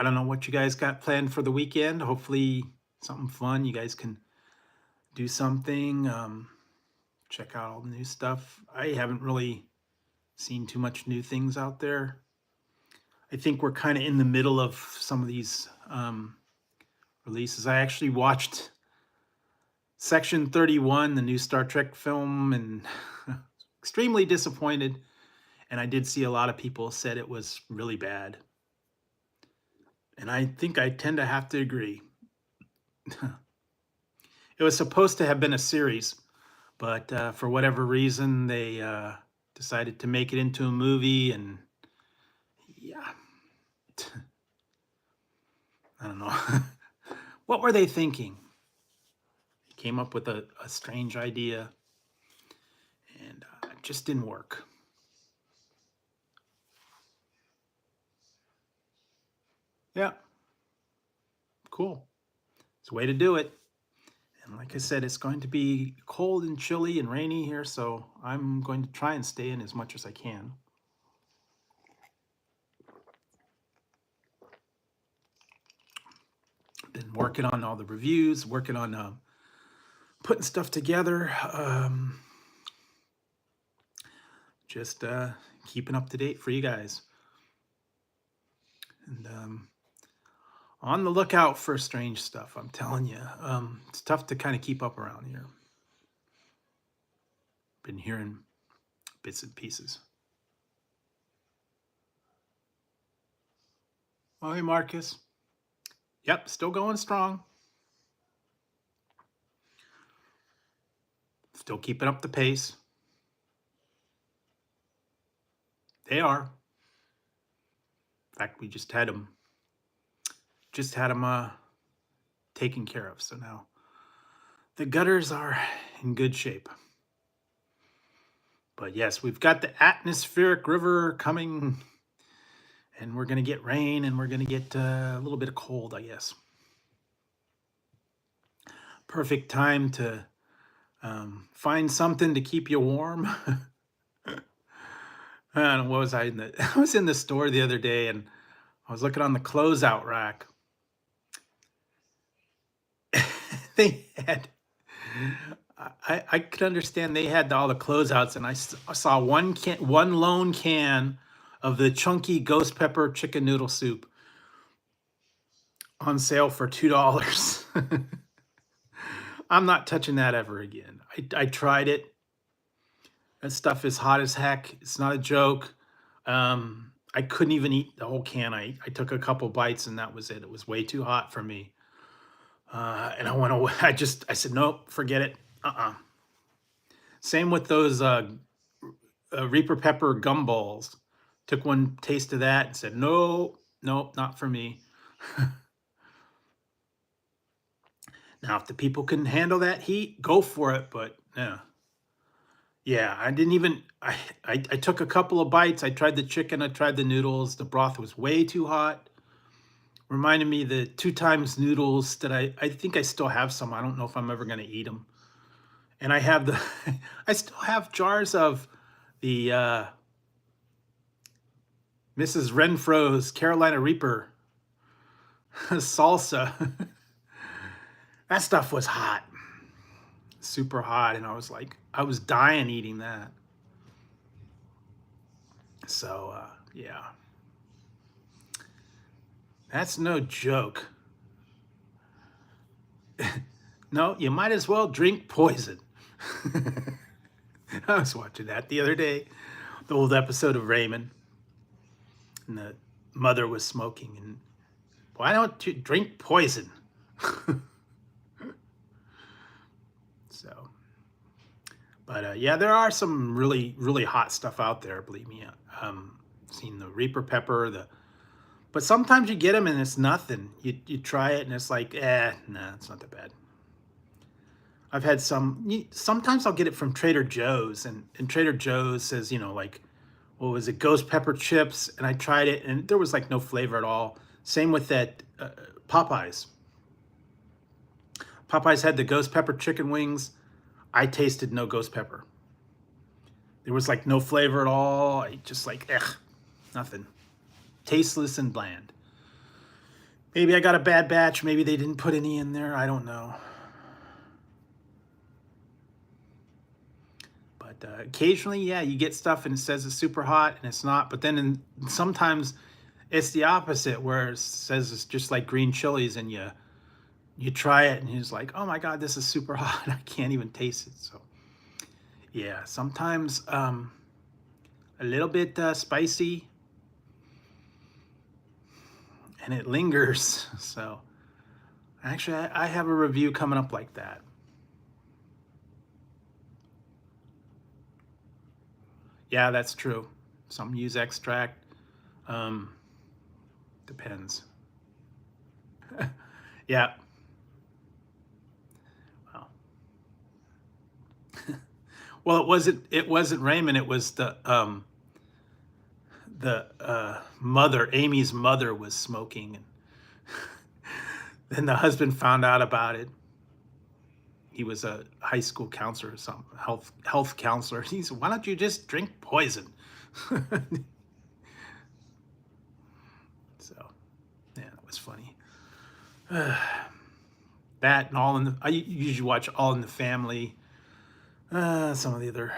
don't know what you guys got planned for the weekend. Hopefully something fun. You guys can do something. Check out all the new stuff. I haven't really seen too much new things out there. I think we're kind of in the middle of some of these releases. I actually watched Section 31, the new Star Trek film, and extremely disappointed. And I did see a lot of people said it was really bad. And I think I tend to have to agree. It was supposed to have been a series, but for whatever reason, they decided to make it into a movie, and yeah. I don't know. What were they thinking? They came up with a strange idea, and it just didn't work. Yeah. Cool. It's a way to do it. And like I said, it's going to be cold and chilly and rainy here, so I'm going to try and stay in as much as I can. Been working on all the reviews, working on putting stuff together, just keeping up to date for you guys. And On the lookout for strange stuff, I'm telling you. It's tough to kind of keep up around here. Been hearing bits and pieces. Oh, hey, Marcus. Yep, still going strong. Still keeping up the pace. They are. In fact, we just had them taken care of. So now the gutters are in good shape. But yes, we've got the atmospheric river coming, and we're going to get rain, and we're going to get a little bit of cold, I guess. Perfect time to find something to keep you warm. I don't know, what was I was in the store the other day, and I was looking on the closeout rack. They had, I could understand they had all the closeouts, and I saw one lone can of the chunky ghost pepper chicken noodle soup on sale for $2. I'm not touching that ever again. I tried it. That stuff is hot as heck. It's not a joke. I couldn't even eat the whole can. I took a couple bites and that was it. It was way too hot for me. And I went away. I said, nope, forget it. Same with those Reaper Pepper gumballs. Took one taste of that and said, no, nope, not for me. Now, if the people can handle that heat, go for it. But yeah, I didn't even, I took a couple of bites. I tried the chicken, I tried the noodles. The broth was way too hot. Reminded me the 2 times noodles that I think I still have some. I don't know if I'm ever going to eat them. And I have I still have jars of the Mrs. Renfro's Carolina Reaper salsa. That stuff was hot. Super hot. And I was dying eating that. So, yeah. That's no joke. No, you might as well drink poison. I was watching that the other day, the old episode of Raymond, and the mother was smoking, and why don't you drink poison? So, but yeah, there are some really, really hot stuff out there, believe me. Seen the Reaper Pepper, but sometimes you get them and it's nothing. You try it and it's like, nah, it's not that bad. I've had sometimes I'll get it from Trader Joe's, and Trader Joe's says, like, what was it, ghost pepper chips, and I tried it and there was like no flavor at all. Same with that Popeyes. Popeyes had the ghost pepper chicken wings. I tasted no ghost pepper. There was like no flavor at all. I just like, nothing. Tasteless and bland. Maybe I got a bad batch. Maybe they didn't put any in there. I don't know. But occasionally, yeah, you get stuff and it says it's super hot and it's not. But then sometimes it's the opposite, where it says it's just like green chilies, and you try it and it's like, oh my God, this is super hot. I can't even taste it. So yeah, sometimes a little bit spicy, and it lingers. So actually, I have a review coming up like that. Yeah, that's true. Some use extract. Depends. Yeah. Well, it wasn't Raymond. It was the mother. Amy's mother was smoking, and then the husband found out about it. He was a high school counselor or something, health counselor. He said, "Why don't you just drink poison?" So, yeah, that was funny. That and I usually watch All in the Family. Some of the other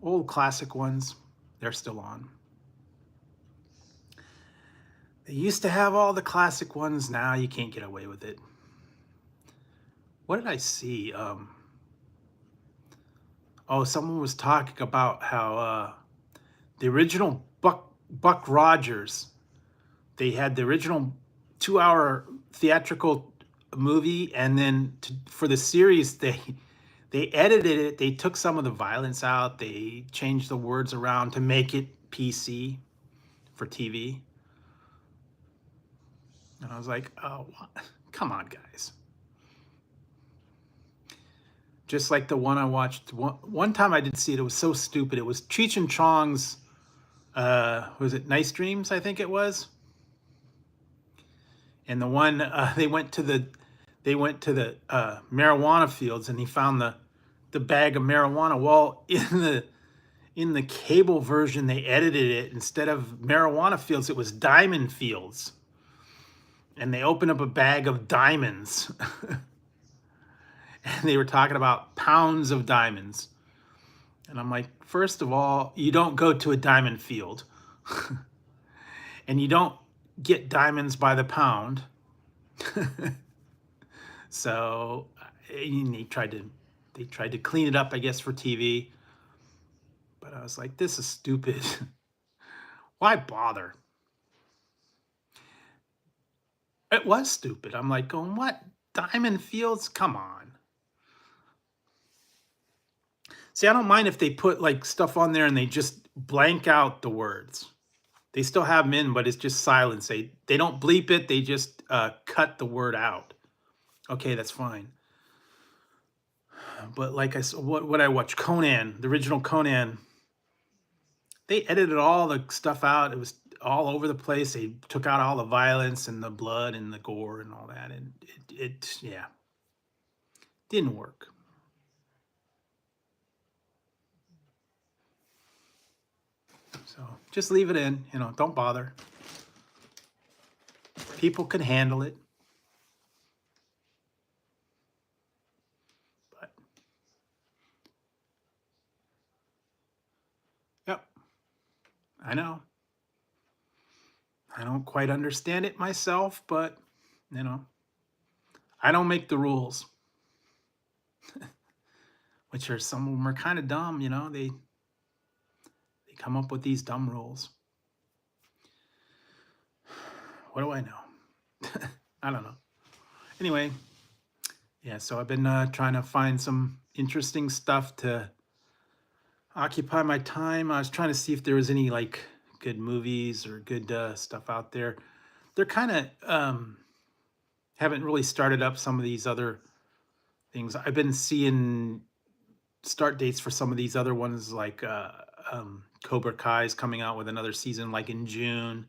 old classic ones, they're still on. They used to have all the classic ones. Now you can't get away with it. What did I see? Oh, someone was talking about how the original Buck Rogers, they had the original 2-hour theatrical movie, and then for the series, they edited it. They took some of the violence out. They changed the words around to make it PC for TV. And I was like, oh, come on, guys. Just like the one I watched. One time I did see it. It was so stupid. It was Cheech and Chong's, was it Nice Dreams, I think it was? And the one, they went to the marijuana fields, and he found the bag of marijuana. Well, in the cable version, they edited it. Instead of marijuana fields, it was diamond fields. And they opened up a bag of diamonds. And they were talking about pounds of diamonds. And I'm like, first of all, you don't go to a diamond field. And you don't get diamonds by the pound. So they tried to clean it up, I guess, for TV. But I was like, this is stupid. Why bother? It was stupid. I'm like, going, what? Diamond fields? Come on. See, I don't mind if they put like stuff on there and they just blank out the words. They still have them in, but it's just silence. They don't bleep it. They just cut the word out. Okay, that's fine. But like I said, what I watched, Conan, the original Conan, they edited all the stuff out. It was all over the place. They took out all the violence and the blood and the gore and all that. And it yeah, didn't work. So just leave it in, don't bother. People can handle it. But, yep, I know. I don't quite understand it myself, but, I don't make the rules. Which are, some of them are kind of dumb, they come up with these dumb rules. What do I know? I don't know. Anyway, yeah, so I've been trying to find some interesting stuff to occupy my time. I was trying to see if there was any like good movies or good stuff out there. They're kind of haven't really started up some of these other things. I've been seeing start dates for some of these other ones, like Cobra Kai is coming out with another season like in June.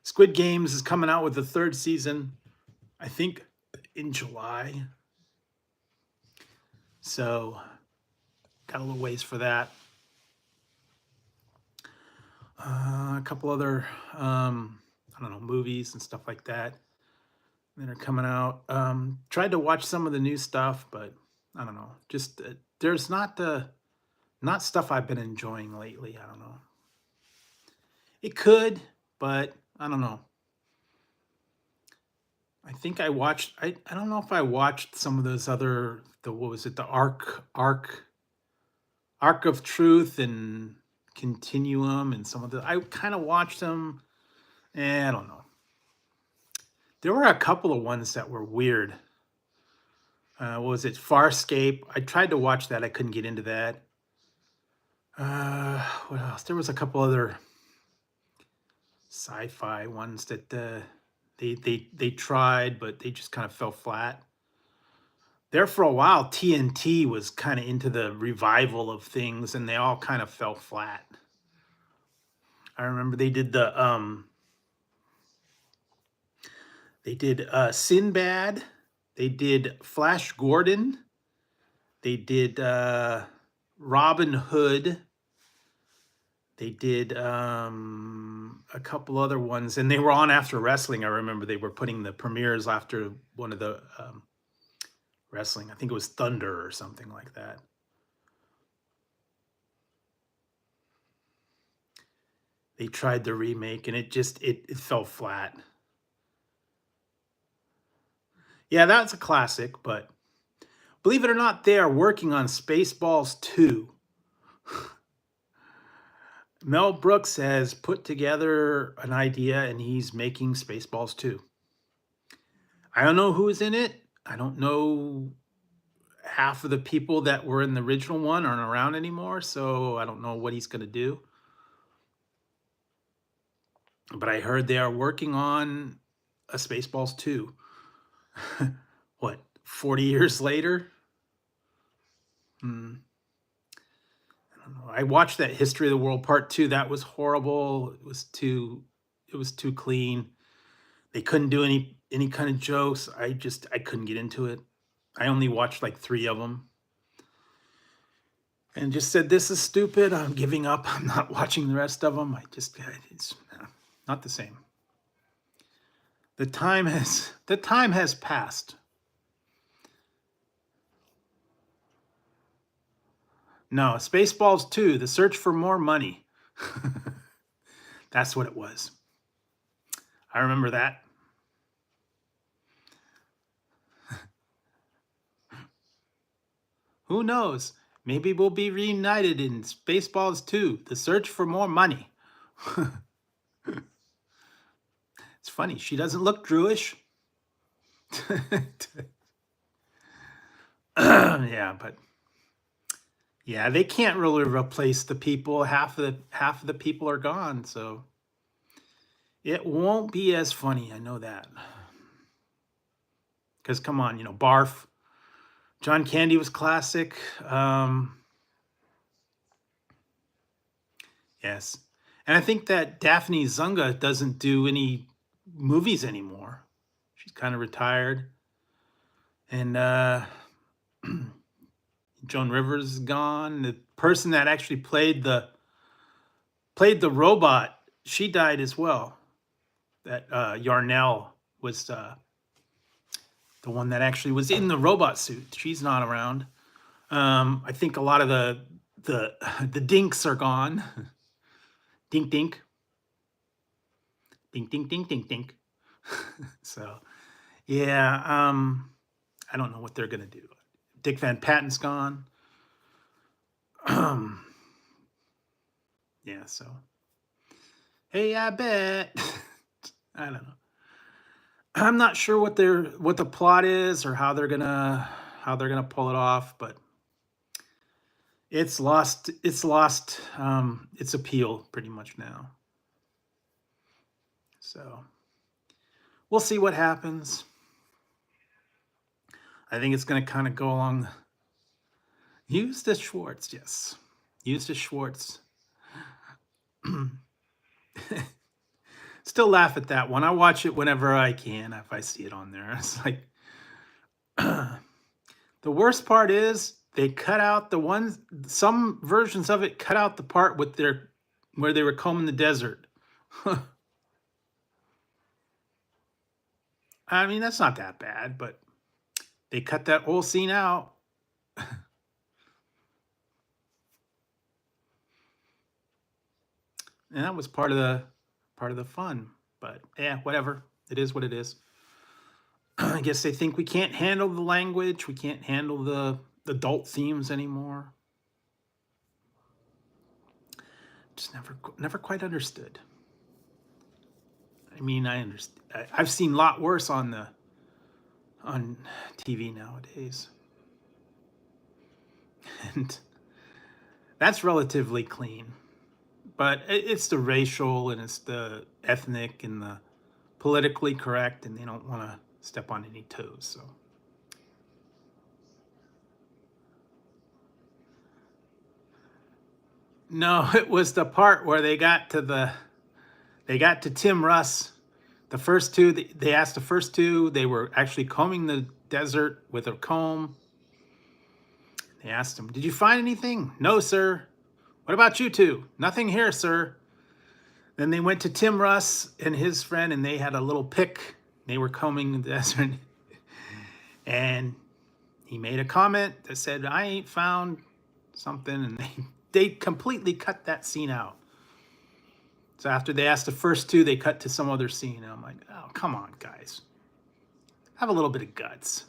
Squid Games is coming out with the 3rd season, I think, in July. So got a little ways for that. A couple other, I don't know, movies and stuff like that that are coming out. Tried to watch some of the new stuff, but I don't know. Just there's not stuff I've been enjoying lately. I don't know. It could, but I don't know. I think I watched. I don't know if I watched some of those other. What was it? The Arc of Truth and Continuum and some of the. I kind of watched them. I don't know. There were a couple of ones that were weird. What was it? Farscape. I tried to watch that. I couldn't get into that. What else? There was a couple other sci-fi ones that they tried, but they just kind of fell flat. There for a while, TNT was kind of into the revival of things, and they all kind of fell flat. I remember they did Sinbad, they did Flash Gordon, they did Robin Hood, they did a couple other ones, and they were on after wrestling. I remember they were putting the premieres after one of the wrestling. I think it was Thunder or something like that. They tried the remake and it fell flat. Yeah, that's a classic, but believe it or not, they are working on Spaceballs 2. Mel Brooks has put together an idea and he's making Spaceballs 2. I don't know who's in it. I don't know half of the people that were in the original one aren't around anymore, so I don't know what he's going to do. But I heard they are working on a Spaceballs 2. What, 40 years later? I don't know. I watched that History of the World Part 2. That was horrible. It was too clean. They couldn't do any kind of jokes. I couldn't get into it. I only watched like 3 of them. And just said, this is stupid. I'm giving up. I'm not watching the rest of them. It's not the same. The time has passed. No, Spaceballs 2, The Search for More Money. That's what it was. I remember that. Who knows? Maybe we'll be reunited in Spaceballs 2, The Search for More Money. It's funny, she doesn't look Jewish. Yeah, they can't really replace the people. Half of the people are gone, so it won't be as funny. I know that. Because come on, Barf. John Candy was classic. Yes. And I think that Daphne Zunga doesn't do any movies anymore. She's kind of retired. And Joan Rivers is gone. The person that actually played the robot, she died as well. That Yarnell was the one that actually was in the robot suit. She's not around. I think a lot of the dinks are gone. Dink dink. Dink dink dink dink dink. So yeah, I don't know what they're gonna do. Dick Van Patten's gone. Yeah, so hey, I bet. I don't know. I'm not sure what the plot is or how they're gonna pull it off, but it's lost its appeal pretty much now. So we'll see what happens. I think it's gonna kind of go along. Eustace Schwartz, yes. Eustace Schwartz. Still laugh at that one. I watch it whenever I can if I see it on there. It's like the worst part is they cut out some versions of it cut out the part with where they were combing the desert. I mean, that's not that bad, but they cut that whole scene out. And that was part of the fun. But yeah, whatever. It is what it is. I guess they think we can't handle the language. We can't handle the adult themes anymore. Just never quite understood. I mean, I understand. I've seen a lot worse on TV nowadays, and that's relatively clean. But it's the racial and it's the ethnic and the politically correct, and they don't want to step on any toes. So no, it was the part where they got to Tim Russ. The first two, they asked the first two, they were actually combing the desert with a comb. They asked him, "Did you find anything?" "No, sir." "What about you two?" "Nothing here, sir." Then they went to Tim Russ and his friend, and they had a little pick. They were combing the desert. And he made a comment that said, "I ain't found something." And they completely cut that scene out. So after they asked the first two, they cut to some other scene. And I'm like, oh, come on, guys. Have a little bit of guts.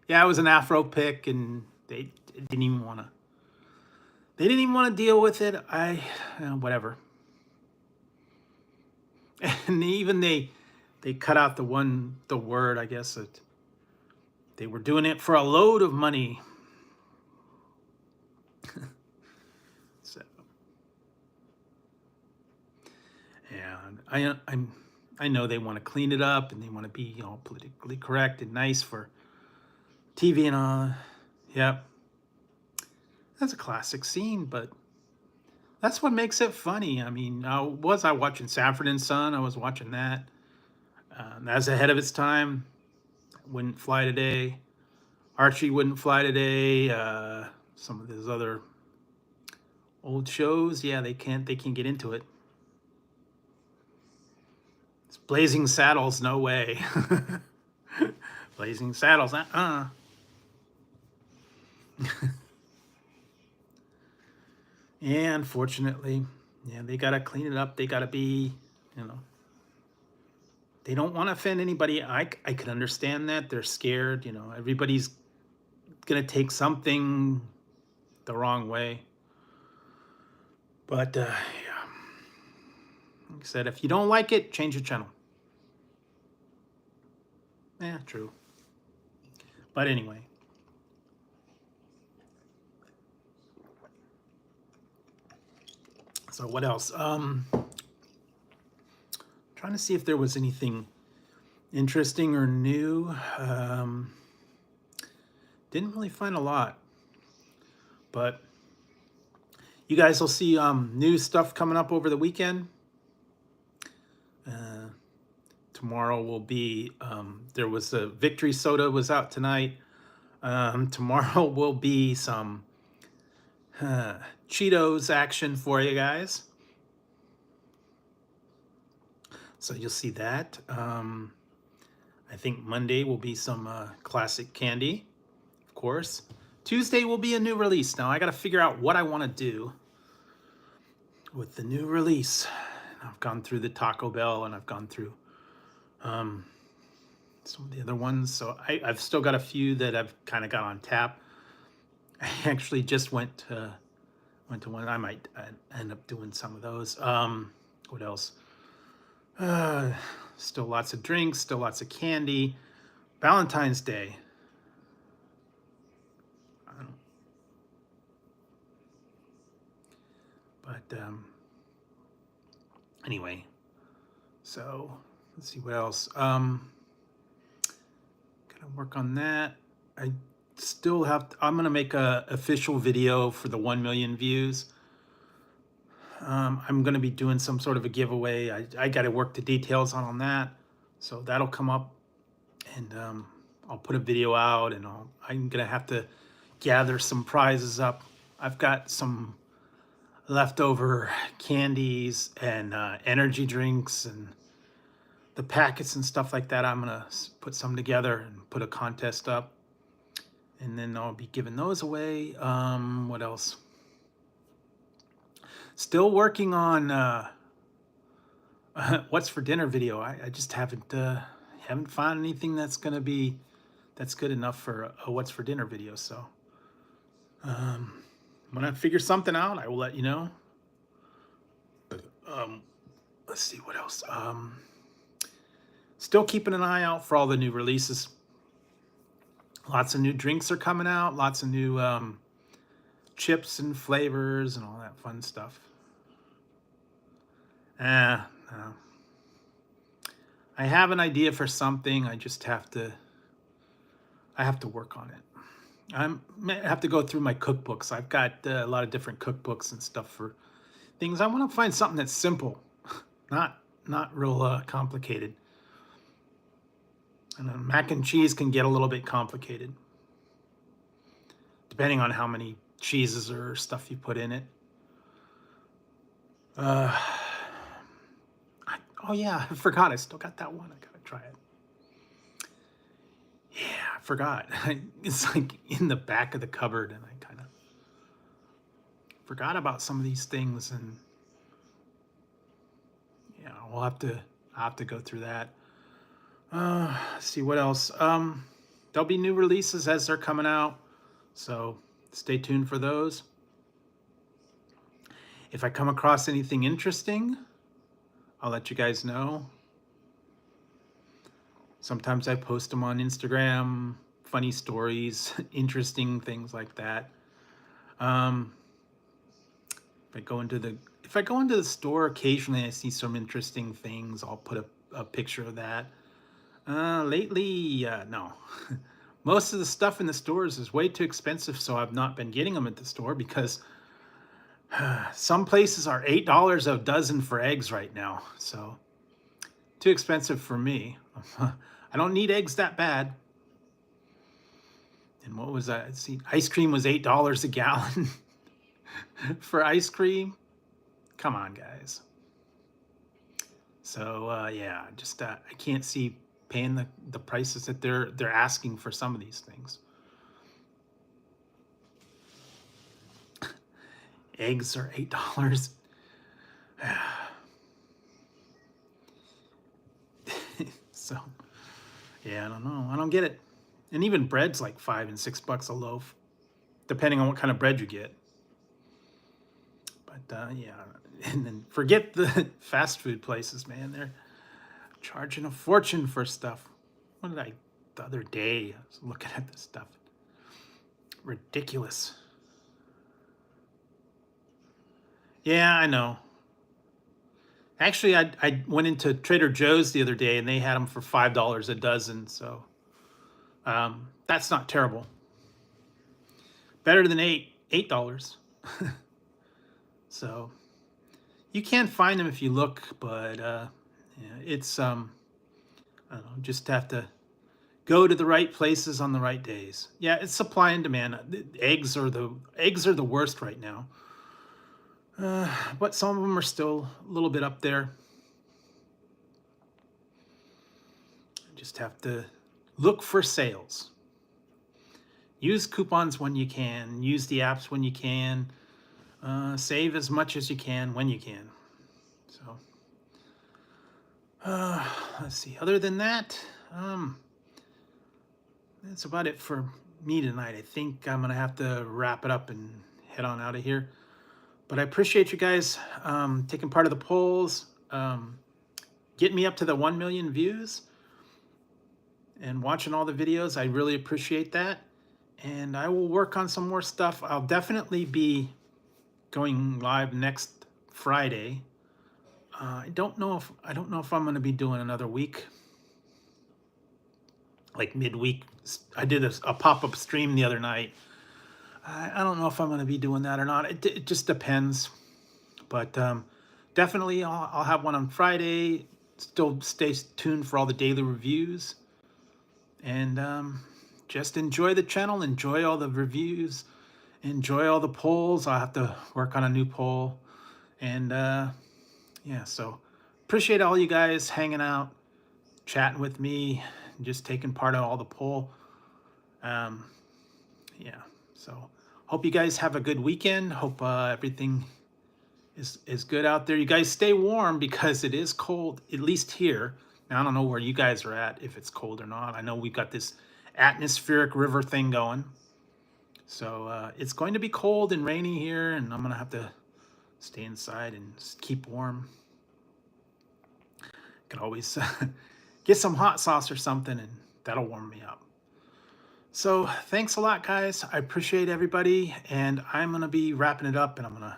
Yeah, it was an Afro pick, and they didn't even want to. They didn't even want to deal with it. Whatever. And even they cut out the word, I guess, that they were doing it for a load of money. So, yeah, I know they want to clean it up and they want to be, you know, politically correct and nice for TV and all. Yep. That's a classic scene, but that's what makes it funny. I mean, I watching Sanford and Son? I was watching that. That's ahead of its time. Wouldn't Fly Today. Archie Wouldn't Fly Today. Some of those other old shows, yeah, they can't get into it. It's Blazing Saddles, no way. Blazing Saddles, Yeah, unfortunately, yeah, they gotta clean it up. They gotta be, you know, they don't want to offend anybody. I could understand that. They're scared, you know, everybody's gonna take something the wrong way. But yeah, like I said, if you don't like it, change your channel. Yeah, true. But anyway. So what else? Trying to see if there was anything interesting or new. Didn't really find a lot, but you guys will see new stuff coming up over the weekend. Tomorrow will be, there was a Victory Soda was out tonight. Tomorrow will be some Cheetos action for you guys. So you'll see that. I think Monday will be some classic candy, of course. Tuesday will be a new release. Now I got to figure out what I want to do with the new release. I've gone through the Taco Bell and I've gone through some of the other ones. So I've still got a few that I've kind of got on tap. I actually just went to one. I might end up doing some of those. What else? Still lots of drinks, still lots of candy. Valentine's Day. But anyway, so let's see what else. Gotta work on that. I still have I'm gonna make a official video for the 1 million views. I'm gonna be doing some sort of a giveaway. I gotta work the details on that, so that'll come up, and I'll put a video out, and I'm gonna have to gather some prizes up. I've got some leftover candies and energy drinks and the packets and stuff like that. I'm gonna put some together and put a contest up, and then I'll be giving those away. What else? Still working on what's for dinner video. I just haven't found anything that's good enough for a what's for dinner video. So when I figure something out, I will let you know. Let's see what else. Still keeping an eye out for all the new releases. Lots of new drinks are coming out. Lots of new chips and flavors and all that fun stuff. No. I have an idea for something. I just have to work on it. I have to go through my cookbooks. I've got a lot of different cookbooks and stuff for things. I want to find something that's simple, not real complicated. And mac and cheese can get a little bit complicated, depending on how many cheeses or stuff you put in it. Oh yeah, I forgot. I still got that one. I gotta try it. Yeah, I forgot. It's like in the back of the cupboard, and I kind of forgot about some of these things. And I'll have to go through that. Let's see what else. There'll be new releases as they're coming out, so stay tuned for those. If I come across anything interesting, I'll let you guys know. Sometimes I post them on Instagram, funny stories, interesting things like that. If I go into the store, occasionally I see some interesting things. I'll put a picture of that. Lately, no. Most of the stuff in the stores is way too expensive, so I've not been getting them at the store because some places are $8 a dozen for eggs right now. So too expensive for me. I don't need eggs that bad. And what was that? Let's see, ice cream was $8 a gallon for ice cream. Come on, guys. So yeah, just I can't see paying the prices that they're asking for some of these things. Eggs are $8. So yeah, I don't know. I don't get it. And even bread's like $5 and $6 a loaf, depending on what kind of bread you get. But yeah, and then forget the fast food places, man. They're charging a fortune for stuff. What did the other day, I was looking at this stuff. Ridiculous. Yeah, I know. Actually, I went into Trader Joe's the other day and they had them for $5 a dozen. So that's not terrible. Better than $8. So you can find them if you look, but yeah, it's I don't know, just have to go to the right places on the right days. Yeah, it's supply and demand. Eggs are the worst right now. But some of them are still a little bit up there. Just have to look for sales. Use coupons when you can. Use the apps when you can. Save as much as you can when you can. So, let's see. Other than that, that's about it for me tonight. I think I'm going to have to wrap it up and head on out of here. But I appreciate you guys taking part of the polls, getting me up to the 1 million views, and watching all the videos. I really appreciate that. And I will work on some more stuff. I'll definitely be going live next Friday. I don't know if I'm going to be doing another week, like midweek. I did a pop-up stream the other night. I don't know if I'm going to be doing that or not. It just depends. But definitely I'll have one on Friday. Still stay tuned for all the daily reviews. And just enjoy the channel. Enjoy all the reviews. Enjoy all the polls. I'll have to work on a new poll. And yeah, so appreciate all you guys hanging out, chatting with me, just taking part in all the poll. Yeah, so hope you guys have a good weekend. Hope everything is good out there. You guys stay warm because it is cold, at least here. Now, I don't know where you guys are at, if it's cold or not. I know we've got this atmospheric river thing going. So it's going to be cold and rainy here, and I'm going to have to stay inside and keep warm. Could always get some hot sauce or something, and that'll warm me up. So thanks a lot, guys. I appreciate everybody, and I'm going to be wrapping it up, and I'm going to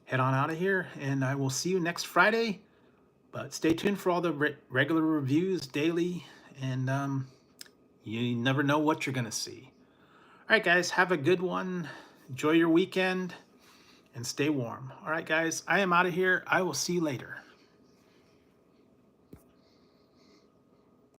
head on out of here, and I will see you next Friday. But stay tuned for all the regular reviews daily, and you never know what you're going to see. All right, guys, have a good one. Enjoy your weekend, and stay warm. All right, guys, I am out of here. I will see you later.